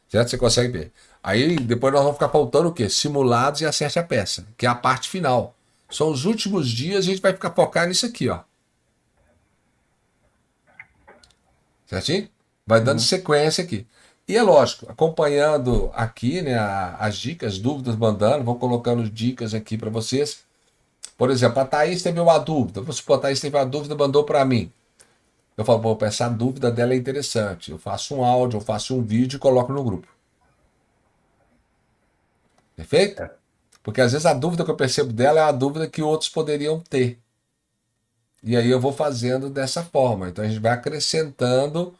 S1: Certo? Você consegue ver. Aí depois nós vamos ficar faltando o quê? Simulados e acerte a peça, que é a parte final. São os últimos dias, a gente vai ficar focado nisso aqui, ó. Certinho? Vai dando sequência aqui. E é lógico, acompanhando aqui, né, as dicas, dúvidas mandando, vou colocando dicas aqui para vocês. Por exemplo, a Thaís teve uma dúvida. Vamos supor, a Thaís teve uma dúvida, mandou para mim. Eu falo, pô, essa dúvida dela é interessante. Eu faço um áudio, eu faço um vídeo e coloco no grupo. Perfeito? Porque às vezes a dúvida que eu percebo dela é a dúvida que outros poderiam ter. E aí eu vou fazendo dessa forma. Então a gente vai acrescentando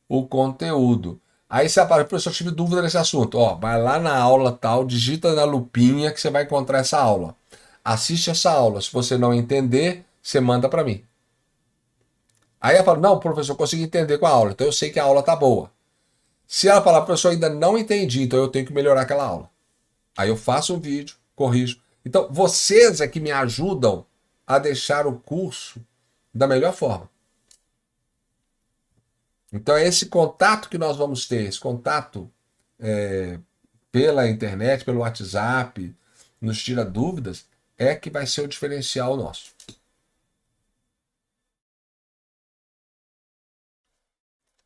S1: o conteúdo. Aí você fala, professor, eu tive dúvida nesse assunto. Ó, vai lá na aula tal, digita na lupinha que você vai encontrar essa aula. Assiste essa aula. Se você não entender, você manda para mim. Aí ela fala, não, professor, eu consegui entender com a aula. Então eu sei que a aula tá boa. Se ela falar, professor, ainda não entendi, então eu tenho que melhorar aquela aula. Aí eu faço um vídeo, corrijo. Então vocês é que me ajudam a deixar o curso da melhor forma. Então é esse contato que nós vamos ter, esse contato pela internet, pelo WhatsApp, nos tira dúvidas, é que vai ser o diferencial nosso.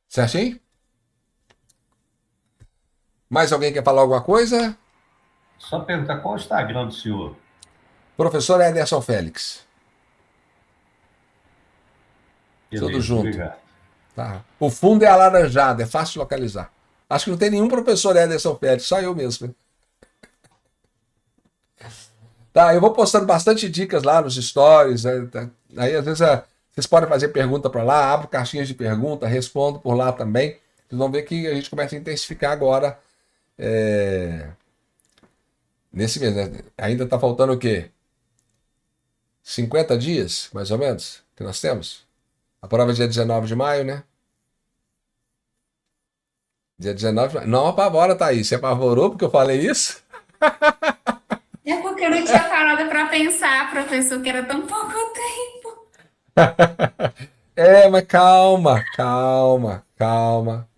S1: Certinho? Mais alguém quer falar alguma coisa?
S2: Só perguntar qual é o Instagram do senhor?
S1: Professor Ederson Félix.
S2: Beleza,
S1: Tudo junto.
S2: obrigado.
S1: Tá. O fundo é alaranjado, é fácil de localizar. Acho que não tem nenhum professor Ederson Félix, só eu mesmo. Tá, eu vou postando bastante dicas lá nos stories. Aí às vezes vocês podem fazer pergunta para lá, abro caixinhas de pergunta, respondo por lá também. Vocês vão ver que a gente começa a intensificar agora nesse mês, né? Ainda está faltando o quê? 50 dias, mais ou menos, que nós temos. A prova é dia 19 de maio, né? Dia 19 de maio. Não apavora, Thaís. Você apavorou porque eu falei isso?
S4: É porque eu não tinha parado para pensar, professor, que era tão pouco tempo.
S1: Mas calma.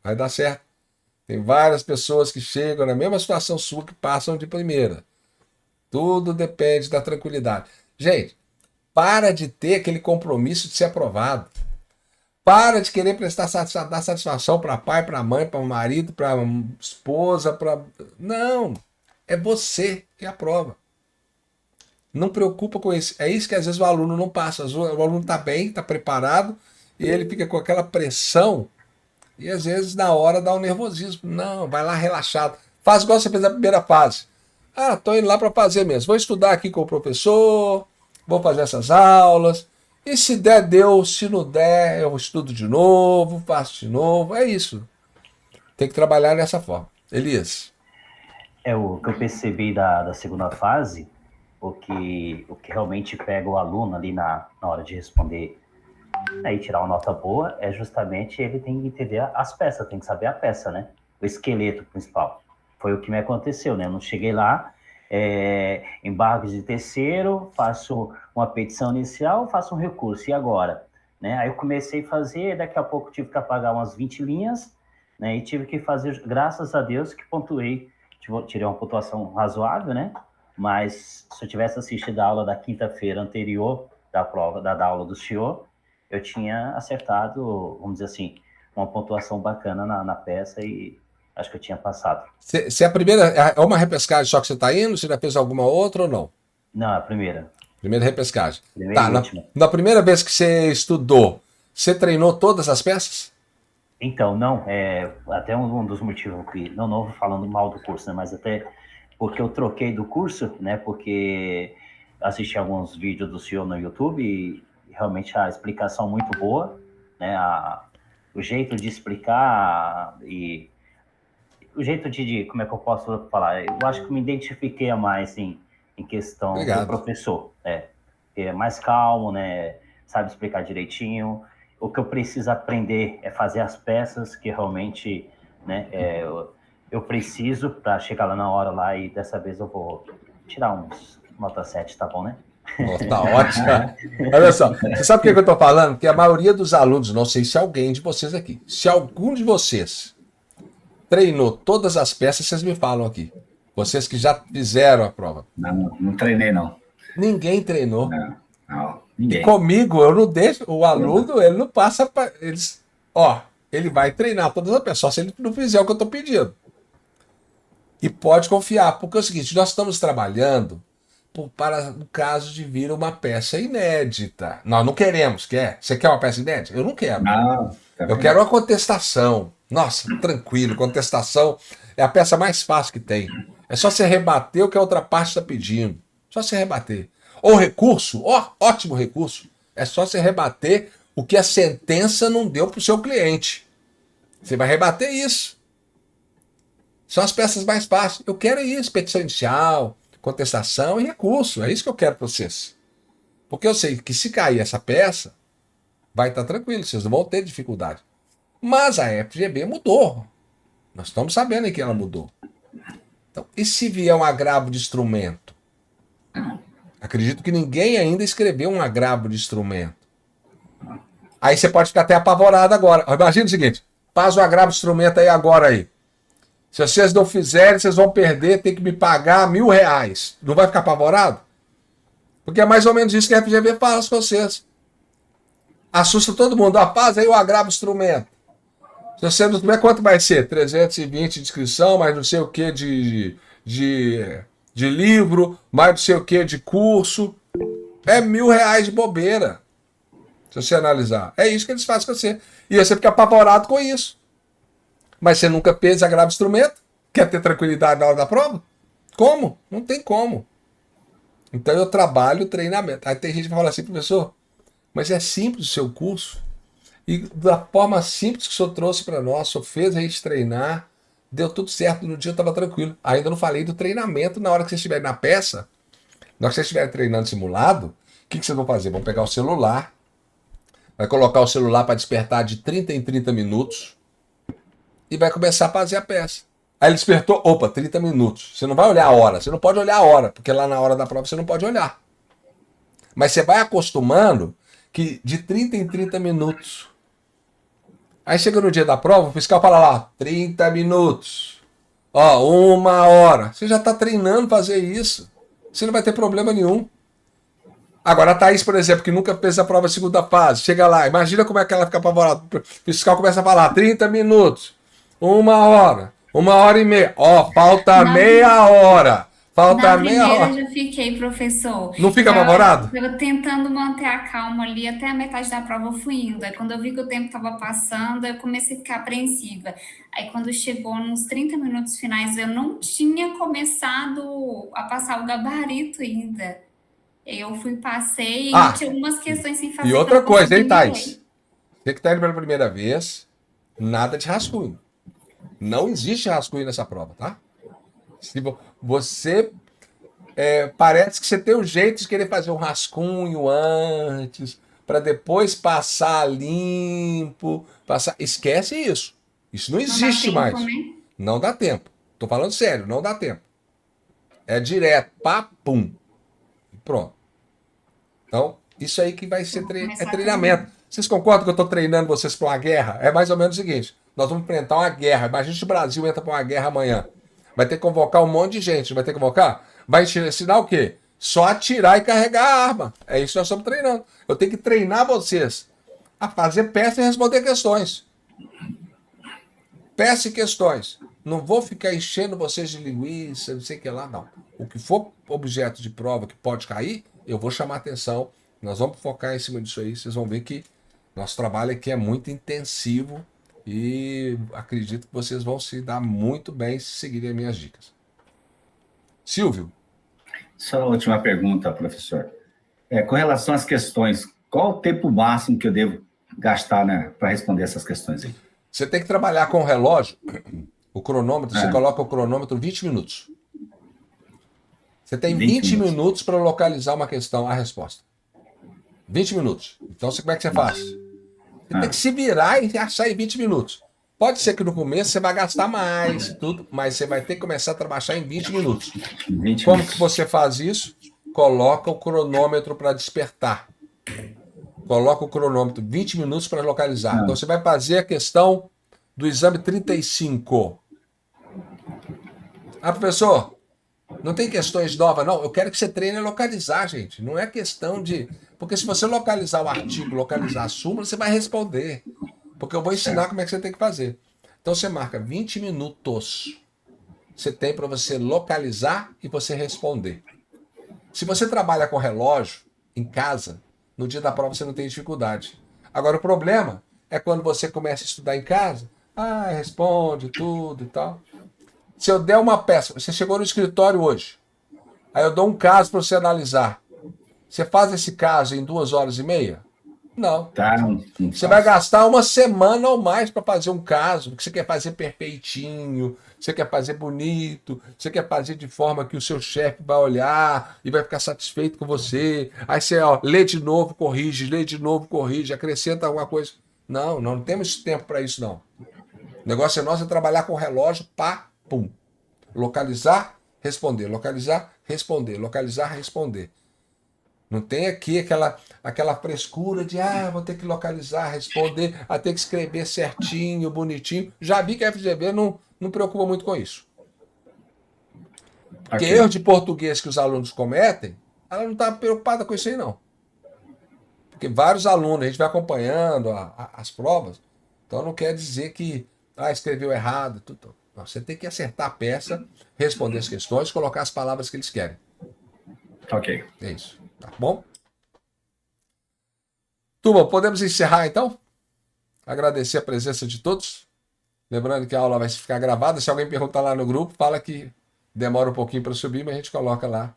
S1: Vai dar certo. Tem várias pessoas que chegam na mesma situação sua que passam de primeira. Tudo depende da tranquilidade. Gente, para de ter aquele compromisso de ser aprovado. Para de querer dar satisfação para pai, para mãe, para marido, para esposa, para... Não, é você que aprova. Não preocupa com isso. É isso que às vezes o aluno não passa. O aluno está bem, está preparado, e ele fica com aquela pressão, e às vezes na hora dá um nervosismo. Não, vai lá relaxado. Faz igual você fez na primeira fase. Estou indo lá para fazer mesmo. Vou estudar aqui com o professor, vou fazer essas aulas. E se der, deu. Se não der, eu estudo de novo, faço de novo. É isso. Tem que trabalhar dessa forma. Elias.
S5: O que eu percebi da segunda fase, o que realmente pega o aluno ali na hora de responder e tirar uma nota boa, é justamente ele tem que entender as peças, tem que saber a peça, né? O esqueleto principal. Foi o que me aconteceu, né? Eu não cheguei lá, embargo de terceiro, faço uma petição inicial, faço um recurso, e agora? Né? Aí eu comecei a fazer, daqui a pouco tive que apagar umas 20 linhas, né? E tive que fazer, graças a Deus, que pontuei, tirei uma pontuação razoável, né? Mas se eu tivesse assistido a aula da quinta-feira anterior da prova, da aula do senhor, eu tinha acertado, vamos dizer assim, uma pontuação bacana na peça e acho que eu tinha passado.
S1: Se a primeira é uma repescagem só que você está indo, você já fez alguma outra ou não?
S5: Não, a primeira.
S1: Primeira repescagem.
S5: Primeira
S1: Tá,
S5: e última.
S1: na primeira vez que você estudou, você treinou todas as peças?
S5: Então, não, até um dos motivos que, não falando mal do curso, né, mas até porque eu troquei do curso, né, porque assisti alguns vídeos do senhor no YouTube e realmente a explicação muito boa, né, o jeito de explicar e o jeito como é que eu posso falar, eu acho que me identifiquei mais em questão do professor, que é mais calmo, né, sabe explicar direitinho. O que eu preciso aprender é fazer as peças que realmente, né, eu preciso para chegar lá na hora lá e dessa vez eu vou tirar uns nota 7, tá bom, né?
S1: Tá ótimo. Olha só, você sabe por que eu estou falando? Porque a maioria dos alunos, não sei se alguém de vocês aqui, se algum de vocês treinou todas as peças, vocês me falam aqui. Vocês que já fizeram a prova.
S6: Não treinei, não.
S1: Ninguém treinou.
S6: Não, ninguém.
S1: E comigo, eu não deixo, o aluno, ele não passa para eles. Ele vai treinar todas as peças, só se ele não fizer o que eu estou pedindo. E pode confiar, porque é o seguinte, nós estamos trabalhando para o caso de vir uma peça inédita. Nós não queremos, quer? Você quer uma peça inédita? Eu não quero.
S6: Não,
S1: eu quero uma contestação. Nossa, tranquilo, contestação é a peça mais fácil que tem. É só você rebater o que a outra parte está pedindo. Só você rebater. Ou recurso, ótimo recurso. É só você rebater o que a sentença não deu para o seu cliente. Você vai rebater isso. São as peças mais fáceis. Eu quero isso, petição inicial, contestação e recurso. É isso que eu quero para vocês. Porque eu sei que se cair essa peça, vai estar tranquilo, vocês não vão ter dificuldade. Mas a FGV mudou. Nós estamos sabendo que ela mudou. Então, e se vier um agravo de instrumento? Acredito que ninguém ainda escreveu um agravo de instrumento. Aí você pode ficar até apavorado agora. Imagina o seguinte, faz o agravo de instrumento aí agora aí. Se vocês não fizerem, vocês vão perder, tem que me pagar R$1.000. Não vai ficar apavorado? Porque é mais ou menos isso que a FGV fala com vocês. Assusta todo mundo. Faz aí o agravo de instrumento. Se você não tiver, quanto vai ser? 320 de inscrição, mais não sei o que de livro, mais não sei o que de curso. É R$1.000 de bobeira. Se você analisar. É isso que eles fazem com você. E você fica apavorado com isso. Mas você nunca fez agravo de instrumento? Quer ter tranquilidade na hora da prova? Como? Não tem como. Então eu trabalho treinamento. Aí tem gente que fala assim, professor, mas é simples o seu curso. E da forma simples que o senhor trouxe para nós, o senhor fez a gente treinar, deu tudo certo, no dia eu estava tranquilo. Ainda não falei do treinamento na hora que vocês estiverem na peça. Na hora que vocês estiverem treinando simulado, o que vocês vão fazer? Vão pegar o celular, vai colocar o celular para despertar de 30 em 30 minutos e vai começar a fazer a peça. Aí ele despertou, 30 minutos. Você não vai olhar a hora, você não pode olhar a hora, porque lá na hora da prova você não pode olhar. Mas você vai acostumando que de 30 em 30 minutos. Aí chega no dia da prova, o fiscal fala lá, 30 minutos. 1 hora. Você já está treinando fazer isso. Você não vai ter problema nenhum. Agora a Thaís, por exemplo, que nunca fez a prova segunda fase, chega lá, imagina como é que ela fica apavorada. O fiscal começa a falar, 30 minutos, 1 hora, 1h30. Falta meia hora. Falta meia hora.
S4: Eu já fiquei, professor.
S1: Não fica apavorado?
S4: Eu tentando manter a calma ali, até a metade da prova eu fui indo. Aí quando eu vi que o tempo estava passando, eu comecei a ficar apreensiva. Aí quando chegou nos 30 minutos finais, eu não tinha começado a passar o gabarito ainda. Eu passei e tinha algumas questões sem fazer.
S1: E outra coisa, hein, Thais? Você que está indo pela primeira vez, nada de rascunho. Não existe rascunho nessa prova, tá? Se você parece que você tem um jeito de querer fazer um rascunho antes, para depois passar limpo, esquece isso. Isso não existe mais. Né? Não dá tempo. Tô falando sério, não dá tempo. É direto, pum. Pronto. Então, isso aí que vai ser treinamento. Vocês concordam que eu estou treinando vocês para uma guerra? É mais ou menos o seguinte. Nós vamos enfrentar uma guerra. Imagina se o Brasil entra para uma guerra amanhã. Vai ter que convocar um monte de gente. Vai ter que convocar? Vai ensinar o quê? Só atirar e carregar a arma. É isso que nós estamos treinando. Eu tenho que treinar vocês a fazer peça e responder questões. Peça questões. Não vou ficar enchendo vocês de linguiça, não sei o que lá, não. O que for objeto de prova que pode cair, eu vou chamar atenção. Nós vamos focar em cima disso aí. Vocês vão ver que nosso trabalho aqui é muito intensivo e acredito que vocês vão se dar muito bem se seguirem as minhas dicas. Silvio.
S6: Só a última pergunta, professor. Com relação às questões, qual o tempo máximo que eu devo gastar, né, para responder essas questões aí?
S1: Você tem que trabalhar com o relógio, o cronômetro, você coloca o cronômetro 20 minutos. Você tem 20 minutos para localizar uma questão, a resposta. 20 minutos. Então, como é que você faz? Você tem que se virar e achar em 20 minutos. Pode ser que no começo você vai gastar mais, tudo, mas você vai ter que começar a trabalhar em 20 minutos. Como que você faz isso? Coloca o cronômetro para despertar. Coloca o cronômetro 20 minutos para localizar. Então você vai fazer a questão do exame 35. Ah, professor, não tem questões novas, não. Eu quero que você treine a localizar, gente. Não é questão de... Porque se você localizar o artigo, localizar a súmula, você vai responder. Porque eu vou ensinar como é que você tem que fazer. Então você marca 20 minutos. Você tem para você localizar e você responder. Se você trabalha com relógio em casa, no dia da prova você não tem dificuldade. Agora o problema é quando você começa a estudar em casa, responde tudo e tal. Se eu der uma peça, você chegou no escritório hoje, aí eu dou um caso para você analisar. Você faz esse caso em 2h30? Não. Você vai gastar uma semana ou mais para fazer um caso, porque você quer fazer perfeitinho, você quer fazer bonito, você quer fazer de forma que o seu chefe vai olhar e vai ficar satisfeito com você. Aí você lê de novo, corrige, acrescenta alguma coisa. Não temos tempo para isso, não. O negócio é nosso é trabalhar com o relógio, pum. Localizar, responder, localizar, responder, localizar, responder. Não tem aqui aquela frescura de vou ter que localizar, responder, ter que escrever certinho, bonitinho. Já vi que a FGV não preocupa muito com isso. Porque erros de português que os alunos cometem, ela não está preocupada com isso aí, não. Porque vários alunos, a gente vai acompanhando as provas, então não quer dizer que escreveu errado. Tudo. Não, você tem que acertar a peça, responder as questões, colocar as palavras que eles querem.
S6: Ok.
S1: É isso. Tá bom? Turma, podemos encerrar então? Agradecer a presença de todos. Lembrando que a aula vai ficar gravada. Se alguém perguntar lá no grupo, fala que demora um pouquinho para subir, mas a gente coloca lá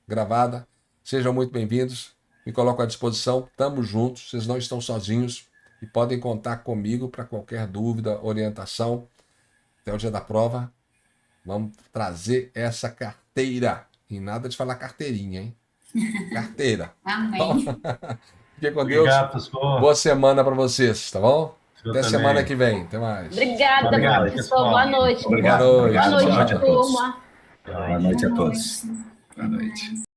S1: gravada. Sejam muito bem-vindos. Me coloco à disposição. Tamo juntos. Vocês não estão sozinhos e podem contar comigo para qualquer dúvida, orientação. Até o dia da prova. Vamos trazer essa carteira. E nada de falar carteirinha, hein? Carteira.
S4: Amém.
S1: Fique com Deus.
S2: Obrigado, professor.
S1: Boa semana para vocês, tá bom? Até
S2: também.
S1: semana que vem. Até mais.
S3: Obrigada,
S2: Obrigado,
S3: professor.
S2: pessoal.
S3: Boa noite.
S6: Obrigado.
S1: Boa noite.
S3: Boa noite,
S6: Boa noite a todos.
S3: turma.
S6: Boa noite a todos.
S4: Boa noite.